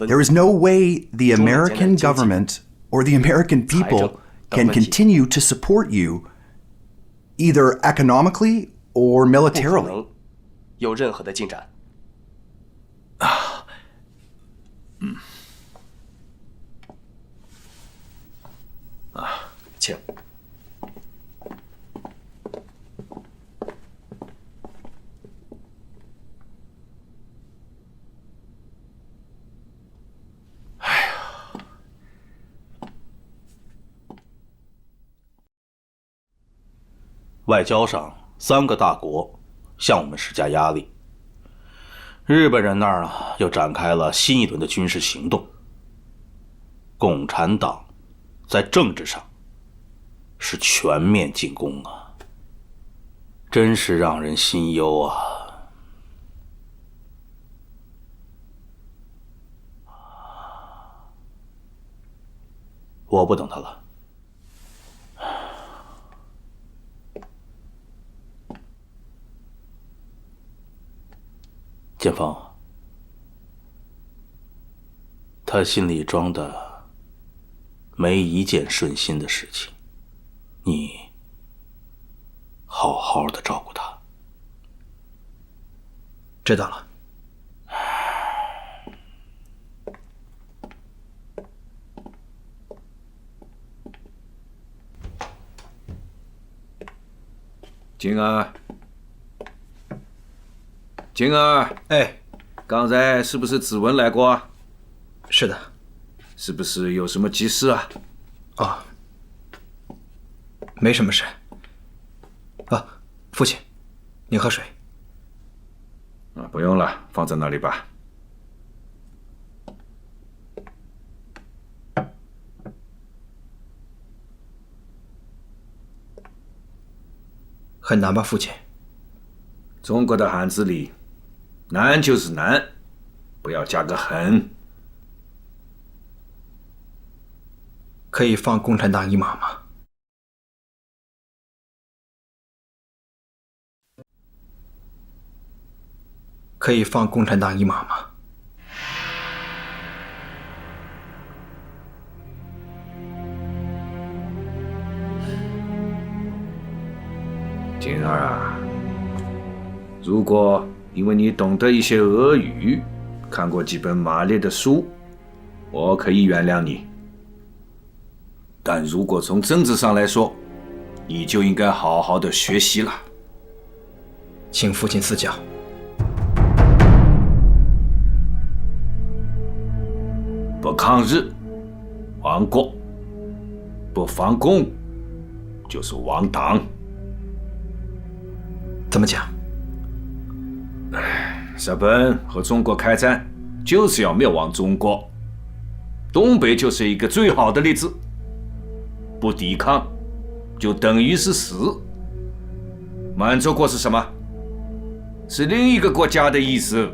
there is no way the American government or the American people can continue to support you, either economically or militarily. 有任何的进展。请。外交上，3个大国向我们施加压力。日本人那儿啊，又展开了新一轮的军事行动。共产党在政治上是全面进攻啊，真是让人心忧啊。我不等他了。建峰，他心里装的没一件顺心的事情，你好好的照顾他。知道了。静儿，静儿，哎，刚才是不是子文来过啊？是的。是不是有什么急事啊？哦，没什么事。啊，父亲，你喝水。啊，不用了，放在那里吧。很难吧，父亲？中国的汉字里，难就是难，不要加个很。可以放共产党一马吗？可以放共产党一马吗？静儿啊，如果因为你懂得一些俄语看过几本马列的书，我可以原谅你。但如果从政治上来说，你就应该好好的学习了。请父亲赐教。不抗日，亡国；不反共，就是亡党。怎么讲？日本和中国开战，就是要灭亡中国。东北就是一个最好的例子。不抵抗，就等于是死。满洲国是什么？是另一个国家的意思，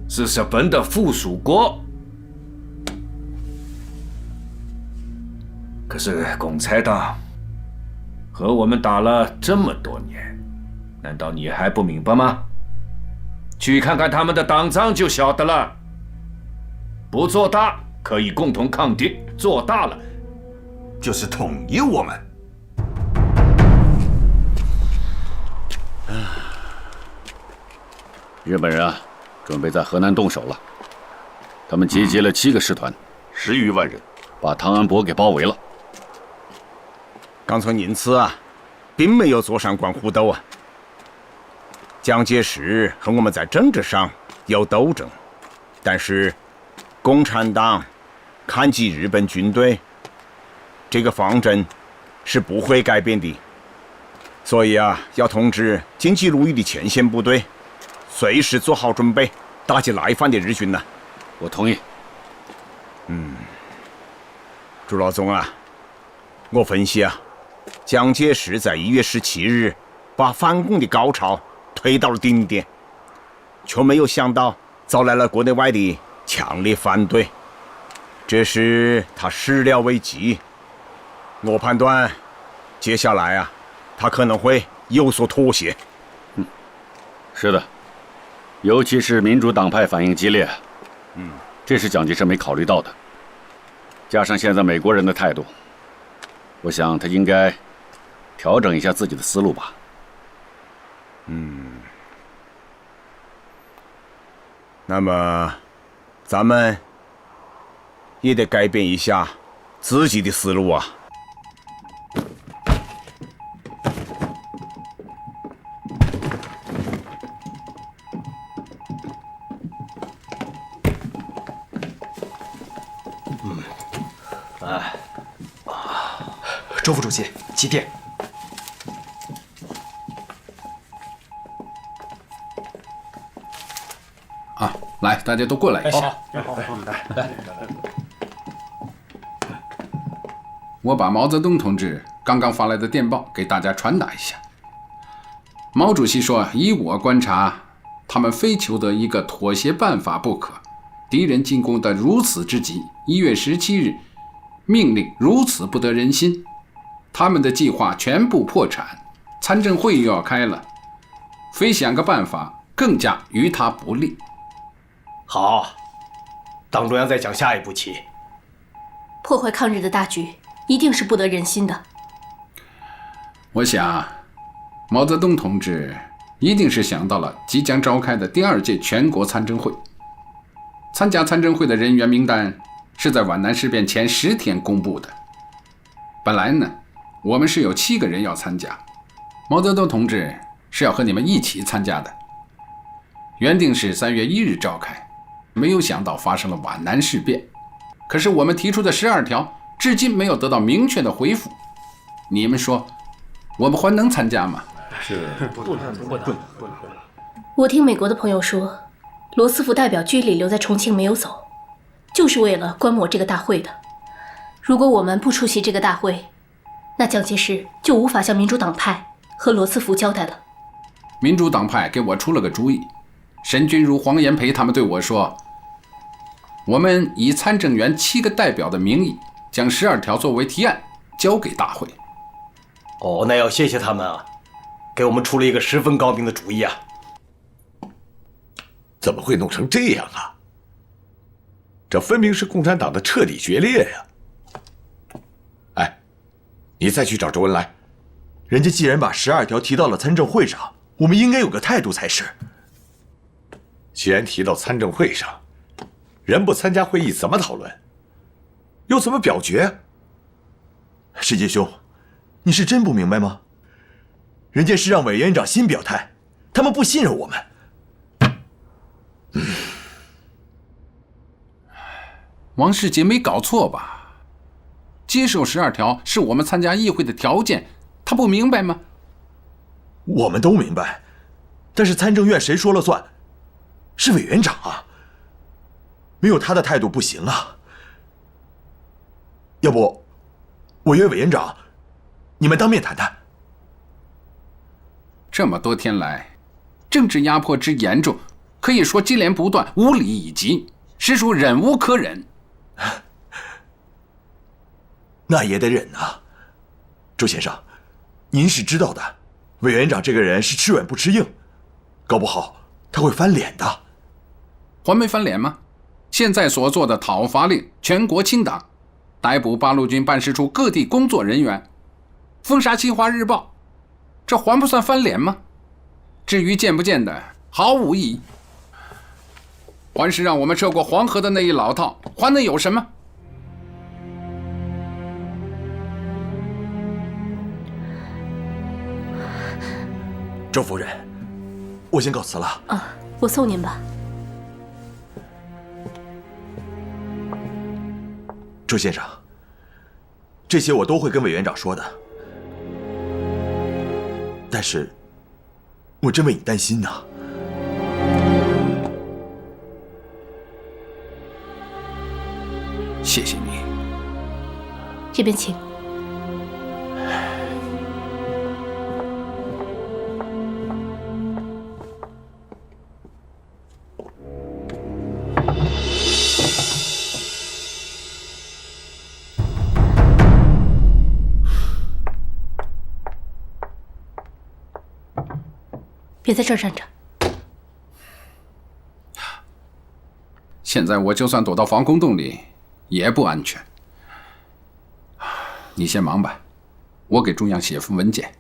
是日本的附属国。可是共产党和我们打了这么多年，难道你还不明白吗？去看看他们的党章就晓得了。不做大可以共同抗敌，做大了就是统一我们。日本人啊，准备在河南动手了。他们集结了7个师团，10余万人，把汤恩伯给包围了。刚从因此啊，并没有坐上关虎斗啊。蒋介石和我们在政治上有斗争，但是共产党抗击日本军队这个方针是不会改变的。所以啊，要通知晋冀鲁豫的前线部队，随时做好准备，打击来犯的日军呢。我同意。朱老总啊，我分析啊，蒋介石在1月17日把反共的高潮推到了顶点，却没有想到招来了国内外的强烈反对，这使他始料未及。我判断，接下来啊，他可能会有所妥协。是的，尤其是民主党派反应激烈，这是蒋介石没考虑到的。加上现在美国人的态度，我想他应该调整一下自己的思路吧。那么咱们也得改变一下自己的思路啊。周副主席，起电。啊，来，大家都过来一下。来，我把毛泽东同志刚刚发来的电报给大家传达一下。毛主席说，以我观察，他们非求得一个妥协办法不可。敌人进攻得如此之急，1月17日命令如此不得人心，他们的计划全部破产，参政会又要开了，非想个办法更加于他不利。好，党中央再讲下一步棋。破坏抗日的大局一定是不得人心的。我想，毛泽东同志一定是想到了即将召开的第2届全国参政会。参加参政会的人员名单是在皖南事变前10天公布的。本来呢，我们是有7个人要参加，毛泽东同志是要和你们一起参加的。原定是3月1日召开，没有想到发生了皖南事变。可是我们提出的12条至今没有得到明确的回复，你们说我们还能参加吗？是不能。我听美国的朋友说，罗斯福代表居里留在重庆没有走，就是为了观摩这个大会的。如果我们不出席这个大会，那蒋介石就无法向民主党派和罗斯福交代了。民主党派给我出了个主意，沈钧儒、黄炎培他们对我说，我们以参政员7个代表的名义，将12条作为提案交给大会。哦，那要谢谢他们啊，给我们出了一个十分高明的主意啊。怎么会弄成这样啊？这分明是共产党的彻底决裂呀！哎，你再去找周恩来，人家既然把12条提到了参政会上，我们应该有个态度才是。既然提到参政会上，人不参加会议怎么讨论？又怎么表决？世杰兄，你是真不明白吗？人家是让委员长新表态，他们不信任我们。王世杰没搞错吧？接受12条是我们参加议会的条件，他不明白吗？我们都明白，但是参政院谁说了算？是委员长啊，没有他的态度不行啊。要不，我约委员长，你们当面谈谈。这么多天来，政治压迫之严重，可以说接连不断，无理以及，实属忍无可忍。那也得忍啊，周先生，您是知道的，委员长这个人是吃软不吃硬，搞不好他会翻脸的。还没翻脸吗？现在所做的讨伐令，全国清党，逮捕八路军办事处各地工作人员，封杀《新华日报》，这还不算翻脸吗？至于见不见的，毫无意义。还是让我们涉过黄河的那一老套，还能有什么？周夫人，我先告辞了。啊，我送您吧。周先生，这些我都会跟委员长说的，但是，我真为你担心呐。谢谢你。这边请。别在这儿站着。现在我就算躲到防空洞里，也不安全。你先忙吧，我给中央写份文件。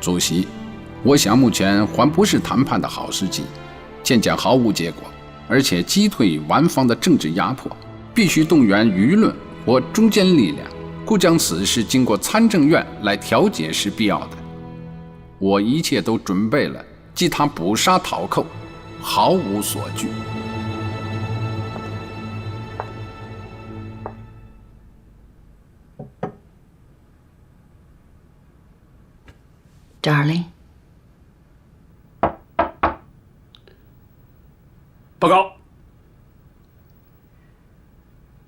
主席，我想目前还不是谈判的好时机，渐渐毫无结果，而且击退顽方的政治压迫，必须动员舆论或中坚力量，故将此事经过参政院来调解是必要的。我一切都准备了，即他捕杀讨寇，毫无所惧。Darling， 报告。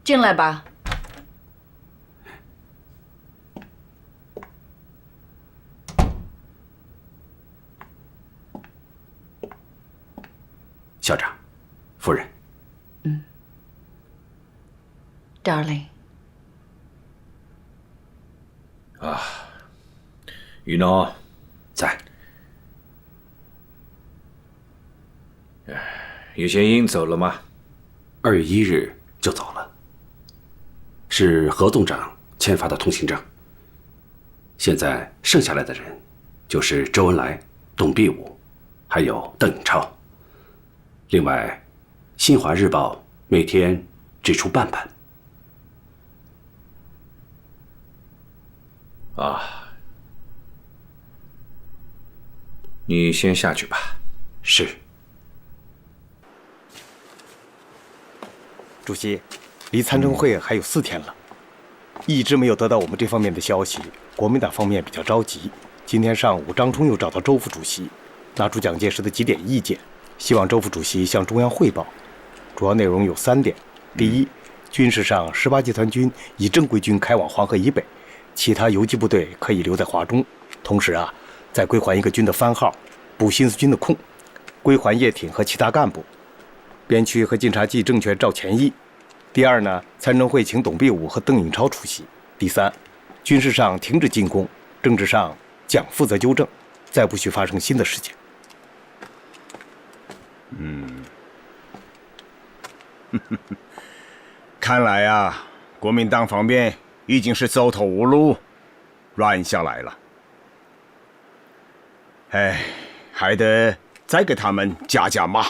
进来吧。校长，夫人。Darling。啊，于孬。在。于先英走了吗？2月1日就走了，是何总长签发的通行证。现在剩下来的人就是周恩来、董必武，还有邓颖超。另外，《新华日报》每天只出半版。啊。你先下去吧。是。主席，离参政会还有4天了，一直没有得到我们这方面的消息，国民党方面比较着急。今天上午，张冲又找到周副主席，拿出蒋介石的几点意见，希望周副主席向中央汇报。主要内容有3点：第一，军事上18集团军以正规军开往黄河以北，其他游击部队可以留在华中。同时啊，再归还一个军的番号，补新四军的空，归还叶挺和其他干部。边区和晋察冀政权照前议。第二呢，参政会请董必武和邓颖超出席。第三，军事上停止进攻，政治上蒋负责纠正，再不许发生新的事情。看来啊，国民党方面已经是走投无路，软下来了。哎，还得再给他们加码。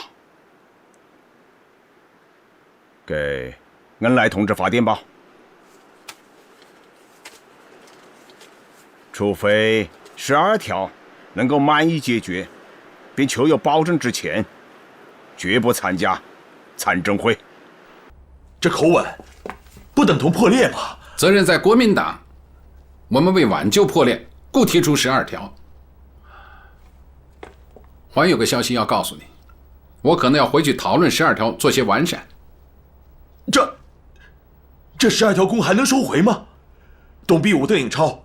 给恩来同志发电报，除非12条能够满意解决，并求有保证之前，绝不参加参政会。这口吻不等同破裂吗？责任在国民党，我们为挽救破裂，故提出12条。还有个消息要告诉你，我可能要回去讨论12条，做些完善。这12条公函能收回吗？董必武、邓颖超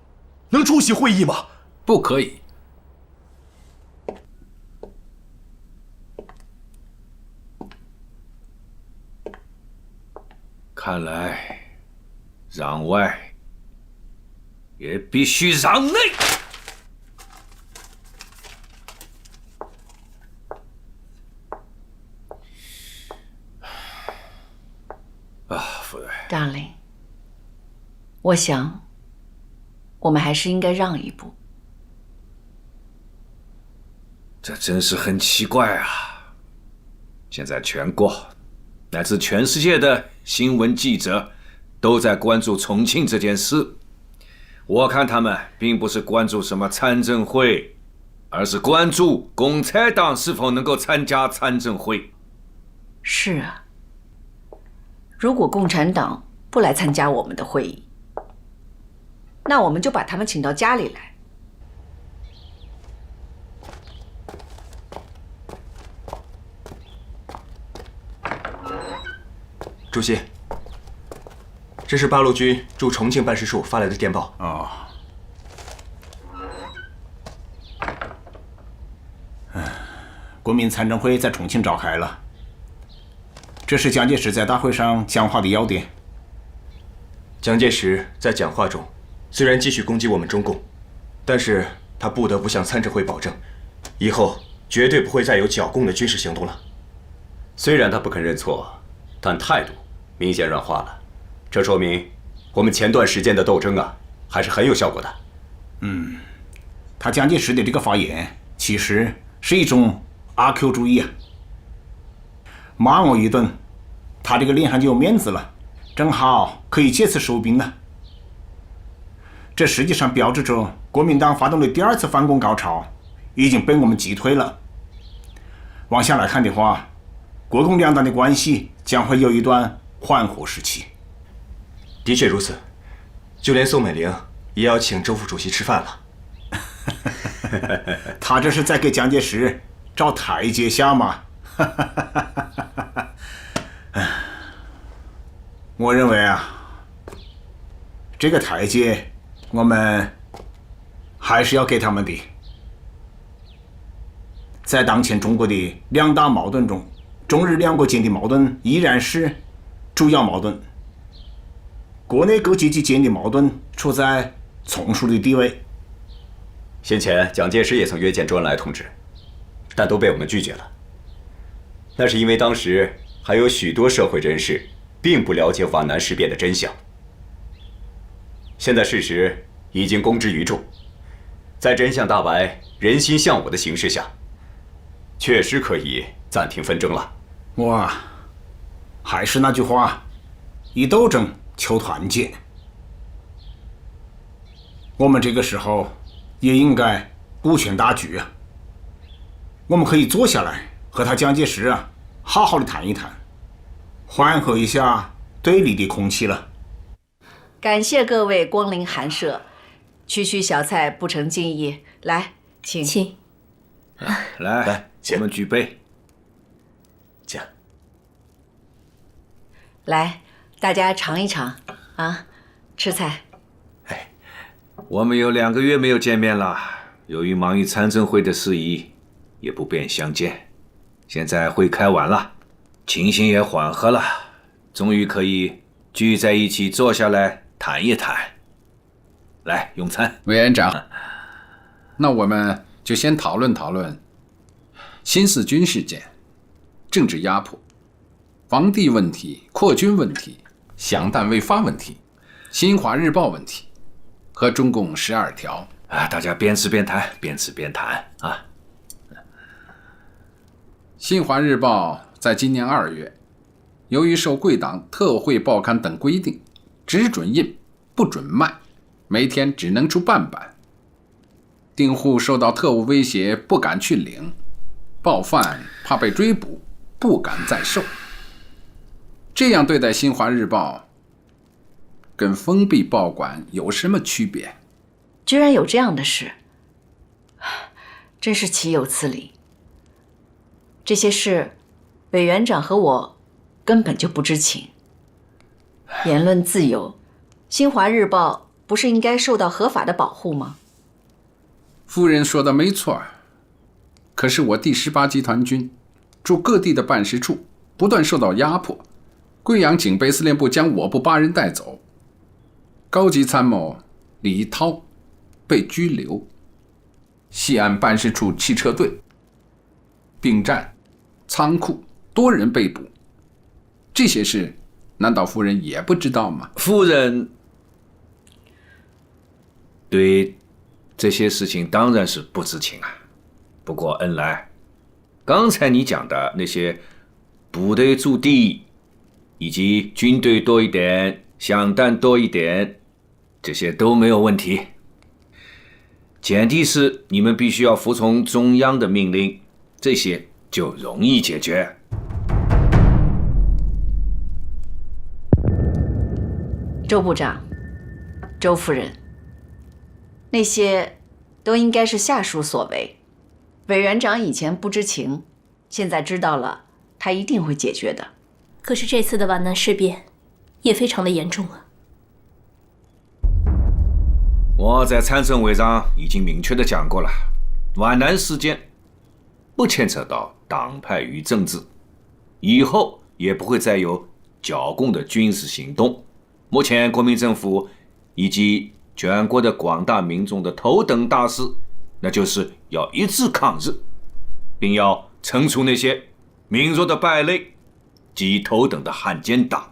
能出席会议吗？不可以。看来，让外也必须让内。Darling， 我想，我们还是应该让一步。这真是很奇怪啊！现在全国乃至全世界的新闻记者都在关注重庆这件事，我看他们并不是关注什么参政会，而是关注共产党是否能够参加参政会。是啊。如果共产党不来参加我们的会议，那我们就把他们请到家里来。主席，这是八路军驻重庆办事处发来的电报。国民参政会在重庆召开了。这是蒋介石在大会上讲话的要点。蒋介石在讲话中虽然继续攻击我们中共，但是他不得不向参政会保证，以后绝对不会再有剿共的军事行动了。虽然他不肯认错，但态度明显软化了，这说明我们前段时间的斗争啊，还是很有效果的。他蒋介石的这个发言其实是一种阿 Q 主义啊。骂我一顿，他这个脸上就有面子了，正好可以借此收兵了。这实际上标志着国民党发动的第2次反攻高潮已经被我们击退了。往下来看的话，国共两党的关系将会有一段缓和时期。的确如此，就连宋美龄也要请周副主席吃饭了。他这是在给蒋介石找台阶下嘛。我认为啊，这个台阶我们还是要给他们的。在当前中国的2大矛盾中，中日两国间的矛盾依然是主要矛盾，国内各阶级间的矛盾处在从属的地位。先前蒋介石也曾约见周恩来同志，但都被我们拒绝了。那是因为当时还有许多社会人士并不了解皖南事变的真相。现在事实已经公之于众，在真相大白、人心向我的形势下，确实可以暂停纷争了。我还是那句话，以斗争求团结。我们这个时候也应该顾全大局啊。我们可以坐下来和他蒋介石啊好好的谈一谈，缓和一下对立的空气了。感谢各位光临寒舍，区区小菜不成敬意，来，请。来，我们举杯。请。来，大家尝一尝啊，吃菜。我们有2个月没有见面了，由于忙于参政会的事宜，也不便相见。现在会开完了，情形也缓和了，终于可以聚在一起坐下来谈一谈。来，用餐。委员长，那我们就先讨论讨论新四军事件。政治压迫、房地问题、扩军问题、饷弹未发问题、新华日报问题和中共12条。大家边吃边谈，边吃边谈啊。新华日报在今年2月，由于受贵党特务会报刊等规定，只准印不准卖，每天只能出半版。订户受到特务威胁，不敢去领；报贩怕被追捕，不敢再售。这样对待新华日报，跟封闭报馆有什么区别？居然有这样的事，真是岂有此理！这些事，委员长和我根本就不知情。言论自由，新华日报不是应该受到合法的保护吗？夫人说的没错，可是我第18集团军驻各地的办事处不断受到压迫，贵阳警备司令部将我部8人带走，高级参谋李一涛被拘留，西安办事处汽车队、兵站、仓库多人被捕，这些事难道夫人也不知道吗？夫人对这些事情当然是不知情啊。不过恩来，刚才你讲的那些部队驻地以及军队多一点、饷弹多一点，这些都没有问题。前提是你们必须要服从中央的命令，这些就容易解决。周部长、周夫人，那些都应该是下属所为。委员长以前不知情，现在知道了，他一定会解决的。可是这次的皖南事变也非常的严重啊。我在参政会上已经明确的讲过了，皖南事件不牵扯到党派与政治，以后也不会再有剿共的军事行动。目前国民政府以及全国的广大民众的头等大事，那就是要一致抗日，并要惩处那些民弱的败类及头等的汉奸党。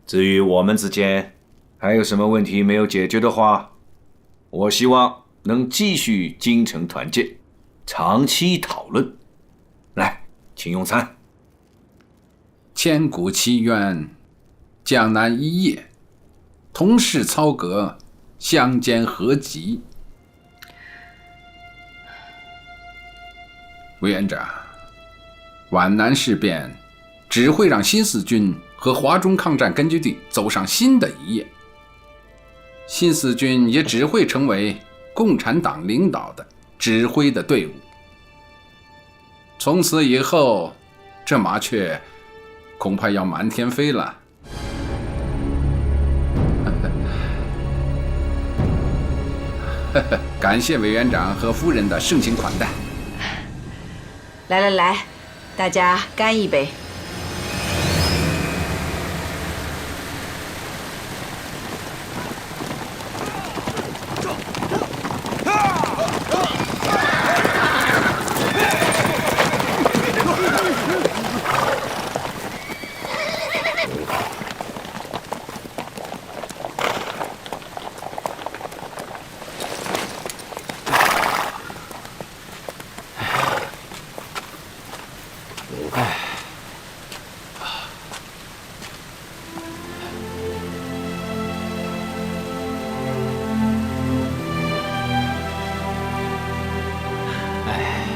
至于我们之间还有什么问题没有解决的话，我希望能继续精诚团结，长期讨论。来，请用餐。千古奇冤，江南一夜，同是操戈，相煎何急？委员长，皖南事变只会让新四军和华中抗战根据地走上新的一页，新四军也只会成为共产党领导的指挥的队伍。从此以后，这麻雀恐怕要满天飞了。感谢委员长和夫人的盛情款待。来来来，大家干一杯。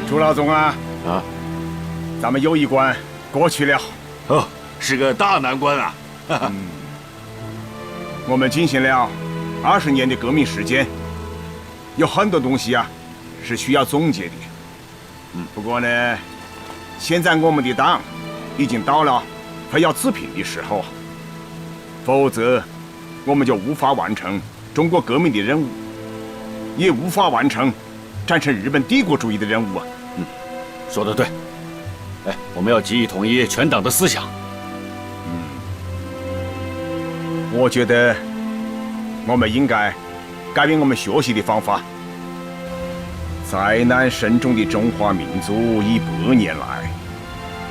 朱老总啊，咱们又一关过去了。哦，是个大难关啊！我们进行了20年的革命时间，有很多东西啊是需要总结的。不过呢，现在我们的党已经到了快要自评的时候，否则我们就无法完成中国革命的任务，也无法完成战胜日本帝国主义的任务啊！说得对。哎，我们要急于统一全党的思想。我觉得我们应该改变我们学习的方法，灾难深重的中华民族100年来，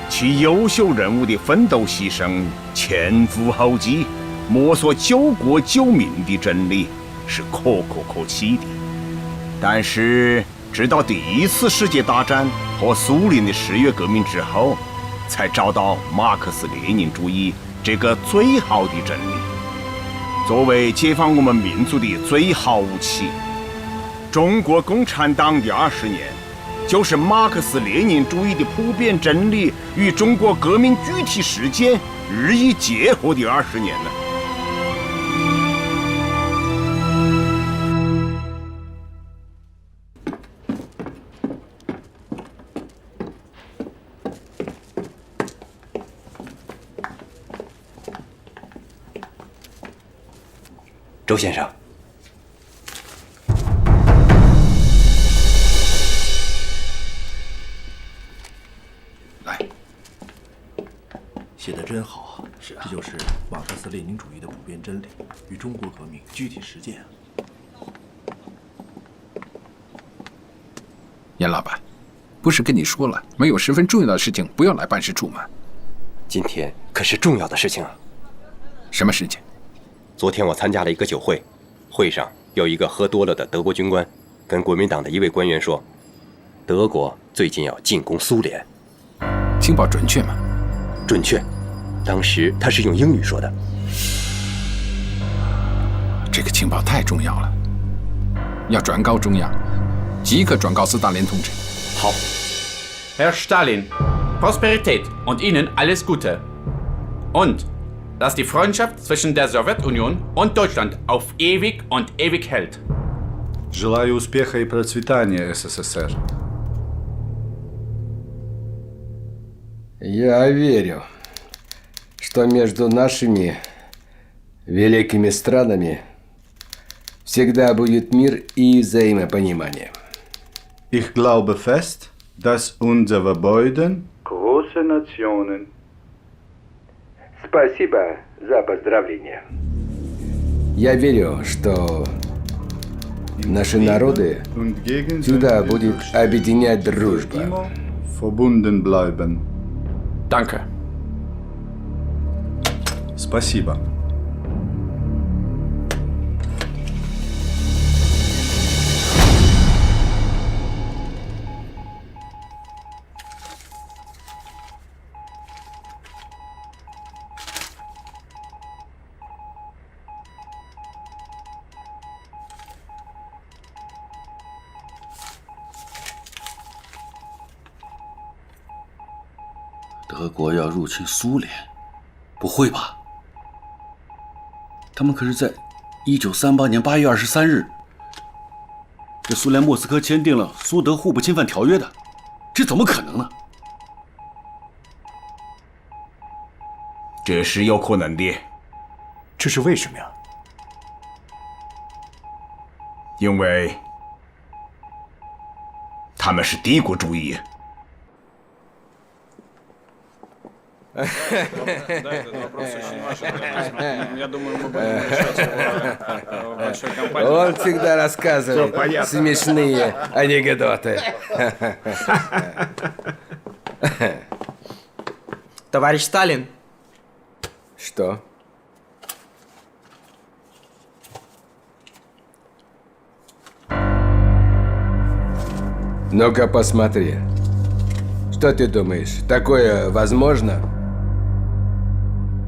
其优秀人物的奋斗牺牲前赴后继，摸索救国救民的真理是可歌可泣的。但是，直到第1次世界大战和苏联的10月革命之后，才找到马克思列宁主义这个最好的真理，作为解放我们民族的最好武器。中国共产党的20年，就是马克思列宁主义的普遍真理与中国革命具体实践日益结合的20年了。周先生，来，写得真好啊！是啊，这就是马克思列宁主义的普遍真理与中国革命具体实践啊。严老板，不是跟你说了，没有十分重要的事情不要来办事处吗？今天可是重要的事情啊！什么事情？昨天我参加了一个酒会，会上有一个喝多了的德国军官，跟国民党的一位官员说，德国最近要进攻苏联。情报准确吗？准确。当时他是用英语说的。这个情报太重要了，要转告中央，即刻转告斯大林同志。好。Herr Stalin, Prosperität und Ihnen alles Gute. Und dass die Freundschaft zwischen der Sowjetunion und Deutschland auf ewig und ewig hält. Желаю успеха и процветания, СССР. Я верю, что между нашими великими странами всегда будет мир и взаимопонимание. Ich glaube fest, dass unsere beiden große Nationen. Спасибо за поздравления. Я верю, что наши народы всегда будет объединять дружба. Verbunden bleiben. Danke. Спасибо.德国要入侵苏联？不会吧？他们可是在1938年8月23日，这苏联莫斯科签订了苏德互不侵犯条约的，这怎么可能呢？这是有可能的。这是为什么呀？因为他们是帝国主义。Он всегда рассказывает смешные анекдоты. Товарищ Сталин. Что? Ну-ка посмотри. Что ты думаешь, такое возможно?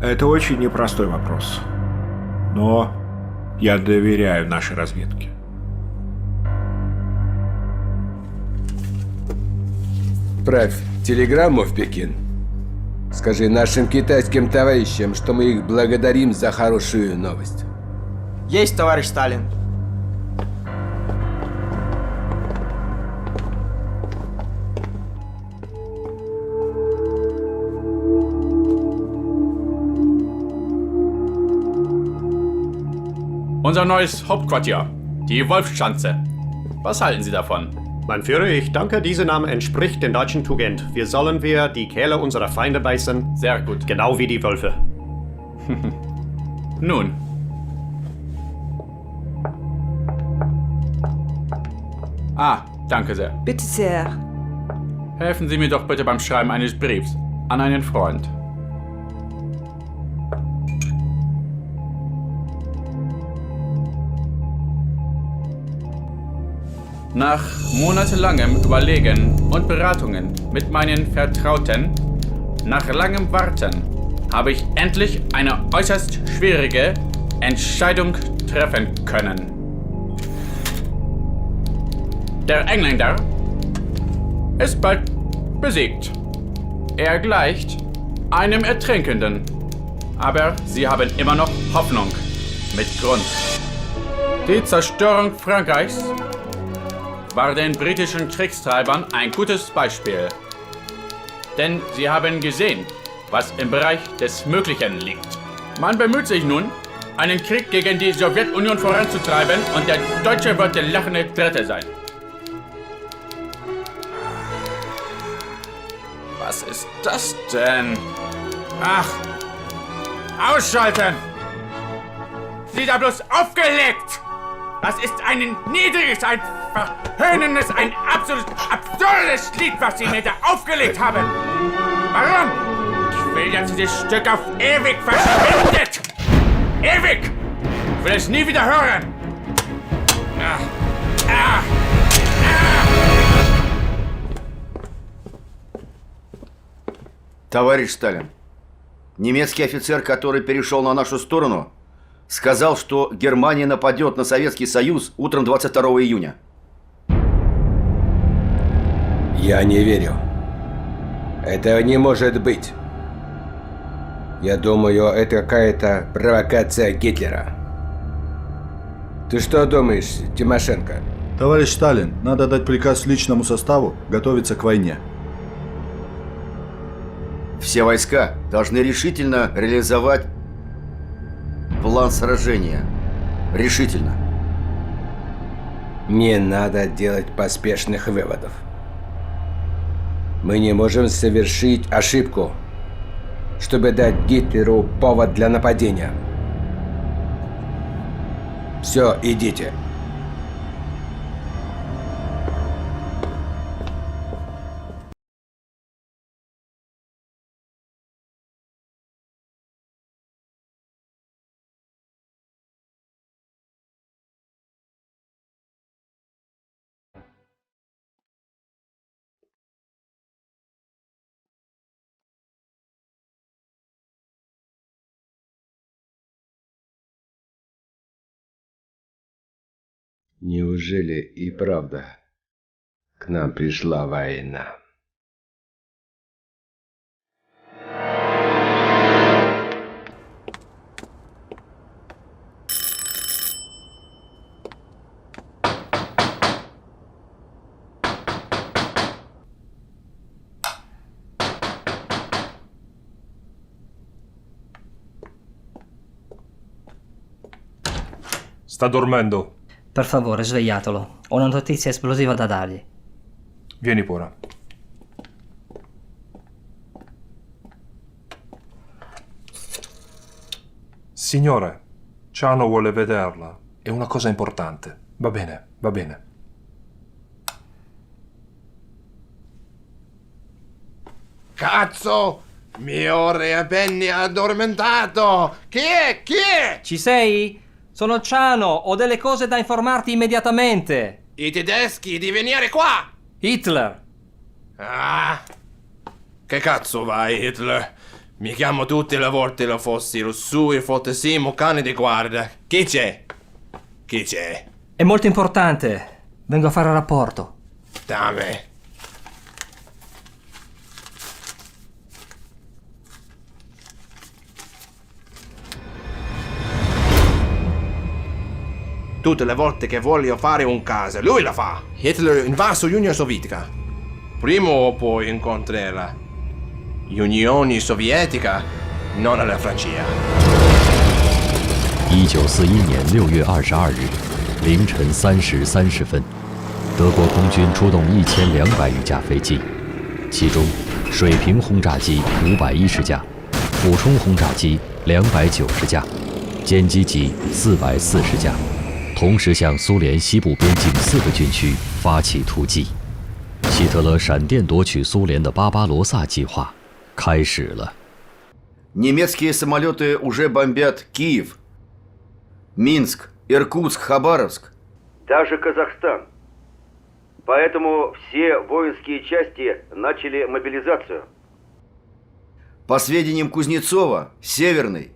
Это очень непростой вопрос. Но я доверяю нашей разведке. Отправь телеграмму в Пекин. Скажи нашим китайским товарищам, что мы их благодарим за хорошую новость. Есть, товарищ Сталин. Unser neues Hauptquartier, die Wolfschanze. Was halten Sie davon? Mein Führer, ich danke, dieser Name entspricht den deutschen Tugend. Wir sollen die Kehle unserer Feinde beißen. Sehr gut. Genau wie die Wölfe. Nun. Danke sehr. Bitte sehr. Helfen Sie mir doch bitte beim Schreiben eines Briefs an einen Freund. Nach monatelangem Überlegen und Beratungen mit meinen Vertrauten, nach langem Warten, habe ich endlich eine äußerst schwierige Entscheidung treffen können. Der Engländer ist bald besiegt. Er gleicht einem Ertrinkenden. Aber sie haben immer noch Hoffnung. Mit Grund. Die Zerstörung Frankreichs war den britischen Kriegstreibern ein gutes Beispiel. Denn sie haben gesehen, was im Bereich des Möglichen liegt. Man bemüht sich nun, einen Krieg gegen die Sowjetunion voranzutreiben und der Deutsche wird der lachende Dritte sein. Was ist das denn? Ach, ausschalten! Sie da bloß aufgelegt! Das ist ein niedriges, ein verhöhnendes, ein absolut absurdes Lied, was Sie mir da aufgelegt haben! Warum? Ich will, dass dieses Stück auf ewig verschwindet! Ewig! Ich will es nie wieder hören! Товарищ Сталин, немецкий офицер, который перешел на нашу сторону, сказал, что Германия нападет на Советский Союз утром 22 июня. Я не верю. Этого не может быть. Я думаю, это какая-то провокация Гитлера. Ты что думаешь, Тимошенко? Товарищ Сталин, надо дать приказ личному составу готовиться к войне. Все войска должны решительно реализовать план сражения. Решительно. Не надо делать поспешных выводов. Мы не можем совершить ошибку, чтобы дать Гитлеру повод для нападения. Все, идите. Неужели и правда к нам пришла война? Sta dormendo. Per favore, svegliatelo. Ho una notizia esplosiva da dargli. Vieni pure. Signore, Ciano vuole vederla. È una cosa importante. Va bene, va bene. Cazzo! Mio re Benny è addormentato! Chi è? Chi è? Ci sei? Sono Ciano, ho delle cose da informarti immediatamente. I tedeschi di venire qua! Hitler! Ah! Che cazzo vai, Hitler? Mi chiamo tutte le volte lo fossi su e fottesimo cane di guardia. Chi c'è? Chi c'è? È molto importante. Vengo a fare rapporto. Dammi. Tutte le volte che voglio fare un caso, lui la fa. Hitler invaso l'Unione Sovietica. Prima o poi incontrerà l'Unione Sovietica, non la Francia. 1941年6月22日凌晨3时30分，德国空军出动1200余架飞机，其中水平轰炸机510架，俯冲轰炸机290架，歼击机440架。同时向苏联西部边境4个军区发起突击。希特勒闪电夺取苏联的巴巴罗萨计划开始了。Немецкие самолеты уже бомбят Киев, Минск, Иркутск, Хабаровск, даже Казахстан. Поэтому все воинские части начали мобилизацию. По сведениям Кузнецова, Северный,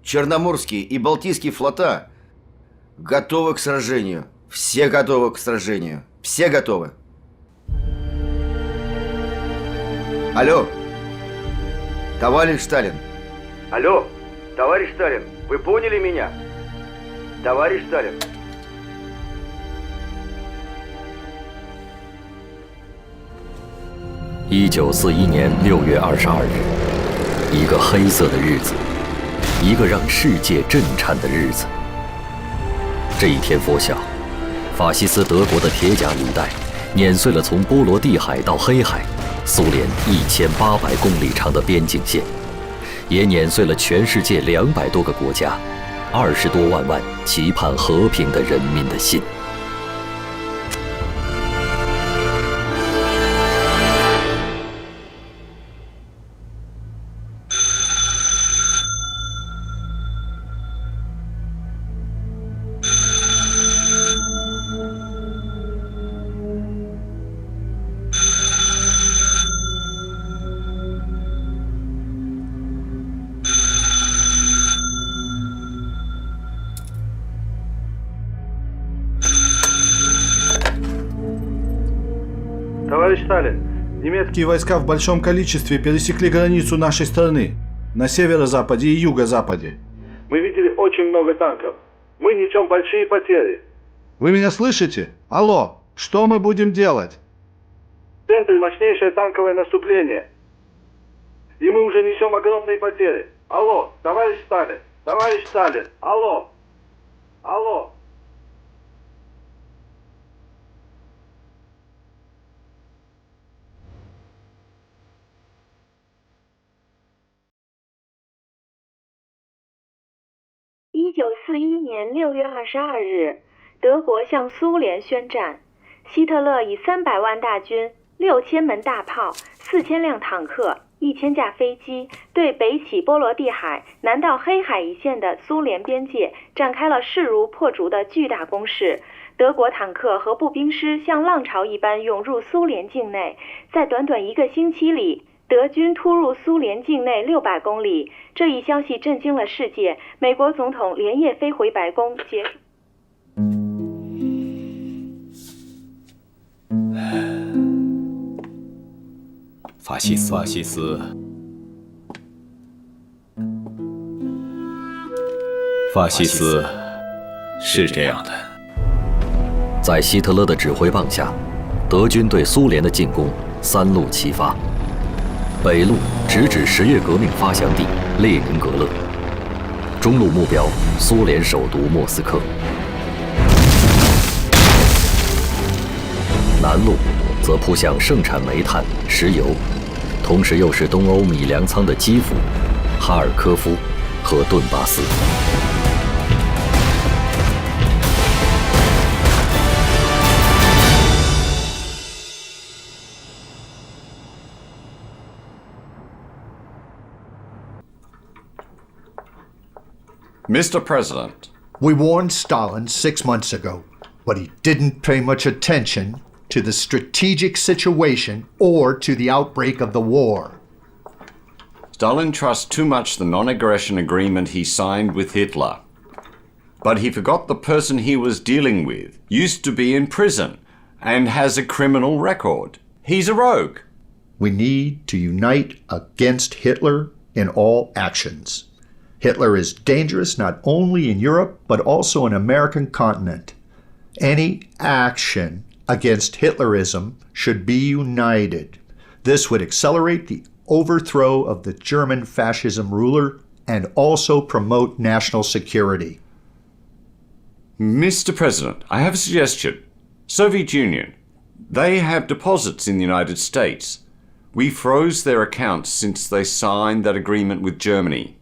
Черноморский и Балтийский флота готовы к сражению. Все готовы к сражению. Все готовы. Алло, товарищ Сталин. Алло, товарищ Сталин, вы поняли меня? Товарищ Сталин. 1941年6月22日，一个黑色的日子，一个让世界震颤的日子。这一天拂晓，法西斯德国的铁甲履带碾碎了从波罗的海到黑海，苏联1800公里长的边境线，也碾碎了全世界200多个国家20多万期盼和平的人民的心。Товарищ Сталин, немецкие войска в большом количестве пересекли границу нашей страны на северо-западе и юго-западе. Мы видели очень много танков. Мы несем большие потери. Вы меня слышите? Алло, что мы будем делать? В центре мощнейшее танковое наступление. И мы уже несем огромные потери. Алло, товарищ Сталин, товарищ Сталин, алло, алло.1941年6月22日，德国向苏联宣战。希特勒以300万大军、6000门大炮、4000辆坦克、1000架飞机，对北起波罗的海、南到黑海一线的苏联边界展开了势如破竹的巨大攻势。德国坦克和步兵师像浪潮一般涌入苏联境内，在短短1个星期里，德军突入苏联境内600公里。这一消息震惊了世界，美国总统连夜飞回白宫结束。法西斯是这样的。在希特勒的指挥棒下，德军对苏联的进攻3路齐发。北路直指十月革命发祥地列宁格勒，中路目标苏联首都莫斯科。南路则扑向盛产煤炭、石油，同时又是东欧米粮仓的基辅、哈尔科夫和顿巴斯。Mr. President, we warned Stalin 6 months ago, but he didn't pay much attention to the strategic situation or to the outbreak of the war. Stalin trusts too much the non-aggression agreement he signed with Hitler. But he forgot the person he was dealing with used to be in prison and has a criminal record. He's a rogue. We need to unite against Hitler in all actions. Hitler is dangerous not only in Europe, but also on the American continent. Any action against Hitlerism should be united. This would accelerate the overthrow of the German fascism ruler and also promote national security. Mr. President, I have a suggestion. Soviet Union, they have deposits in the United States. We froze their accounts since they signed that agreement with Germany.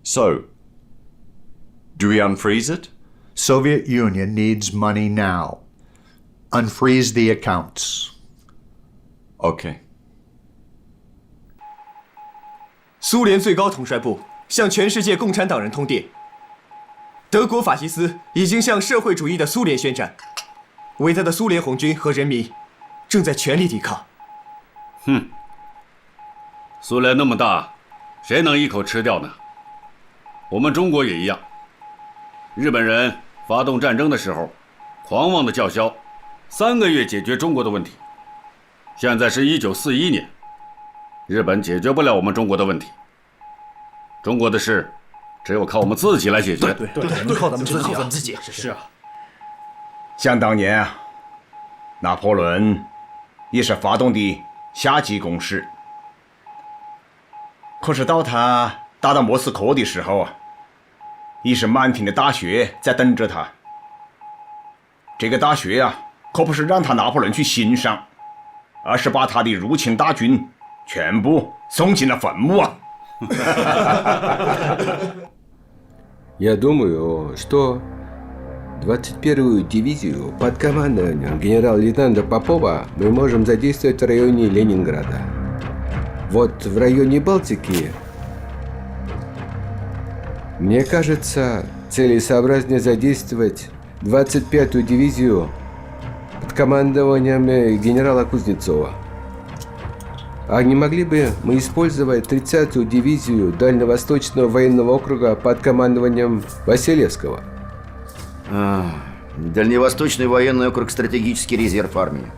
So, do we unfreeze it? Soviet Union needs money now. Unfreeze the accounts. Okay. 苏联最高统帅部向全世界共产党人通电：德国法西斯已经向社会主义的苏联宣战，伟大的苏联红军和人民正在全力抵抗。哼，苏联那么大，谁能一口吃掉呢？我们中国也一样。日本人发动战争的时候，狂妄的叫嚣，3个月解决中国的问题。现在是1941年，日本解决不了我们中国的问题。中国的事，只有靠我们自己来解决。对，靠咱们自己。是啊。想当年啊，拿破仑也是发动的夏季攻势，可是到他打到莫斯科的时候啊，已是满天的大雪在等着他。这个大雪啊，可不是让他拿破仑去欣赏，而是把他的入侵大军全部送进了坟墓啊！Я думаю, что 21-ю дивизию под командованием генерал-лейтенанта Попова мы можем задействовать в районе Ленинграда. Вот в районе Балтики, мне кажется, целесообразнее задействовать 25-ю дивизию под командованием генерала Кузнецова. А не могли бы мы использовать 30-ю дивизию Дальневосточного военного округа под командованием Василевского? Дальневосточный военный округ – стратегический резерв армии.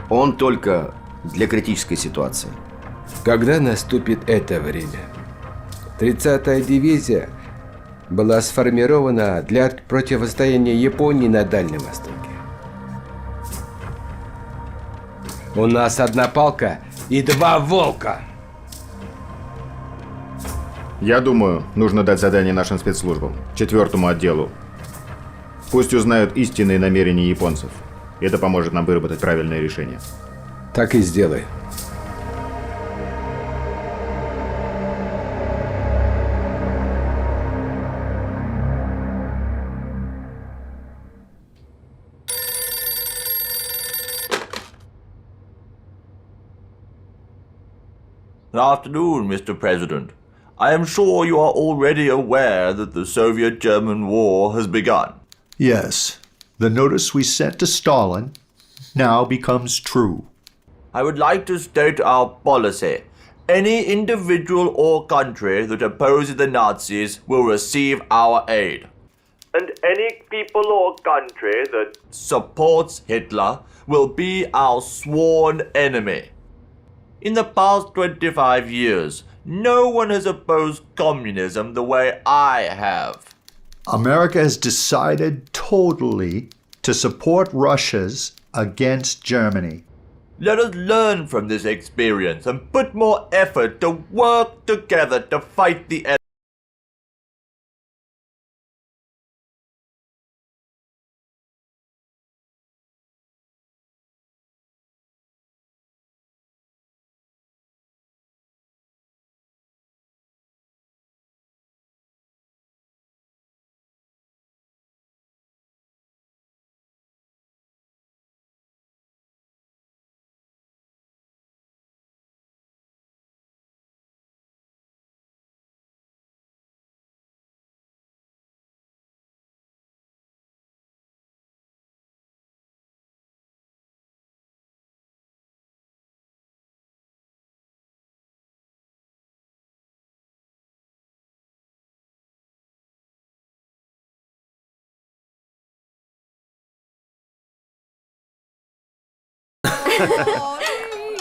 Он только для критической ситуации. Когда наступит это время? 30-я дивизия была сформирована для противостояния Японии на Дальнем Востоке. У нас одна палка и 2 волка. Я думаю, нужно дать задание нашим спецслужбам, 4-му отделу. Пусть узнают истинные намерения японцев. Это поможет нам выработать правильное решение. Так и сделай. Good afternoon, Mr. President. I am sure you are already aware that the Soviet-German war has begun. Yes, the notice we sent to Stalin now becomes true. I would like to state our policy. Any individual or country that opposes the Nazis will receive our aid. And any people or country that supports Hitler will be our sworn enemy. In the past 25 years, no one has opposed communism the way I have. America has decided totally to support Russia's against Germany. Let us learn from this experience and put more effort to work together to fight the enemy.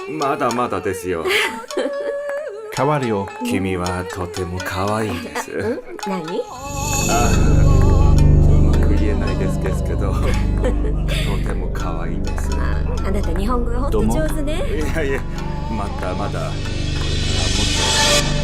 Mada 変わるよ。君はとても可愛いです。何？うまく言えないですけど、とても可愛いです。あなた日本語が本当上手ね。いやいや、まだまだこれからもっと。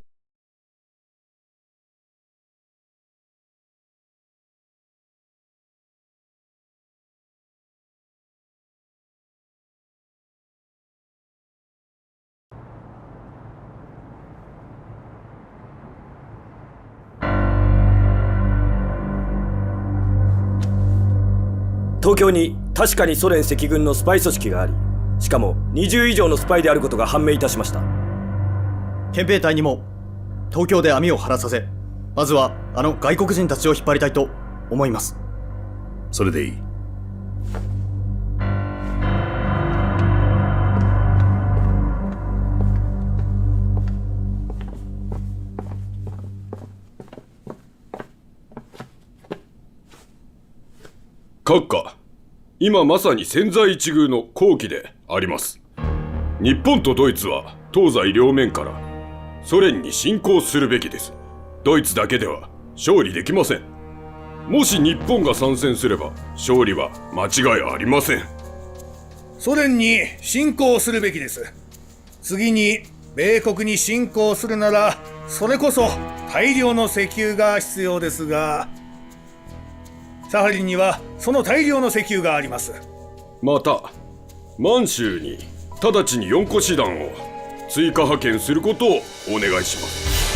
東京に確かにソ連赤軍のスパイ組織があり、しかも20以上のスパイであることが判明いたしました。憲兵隊にも東京で網を張らさせ、まずはあの外国人たちを引っ張りたいと思います。それでいい。閣下、今まさに千載一遇の好機であります。日本とドイツは東西両面からソ連に侵攻するべきです。ドイツだけでは勝利できません。もし日本が参戦すれば勝利は間違いありません。ソ連に侵攻するべきです。次に米国に侵攻するならそれこそ大量の石油が必要ですが、サハリンにはその大量の石油があります。また満州に直ちに4個師団を追加派遣することをお願いします。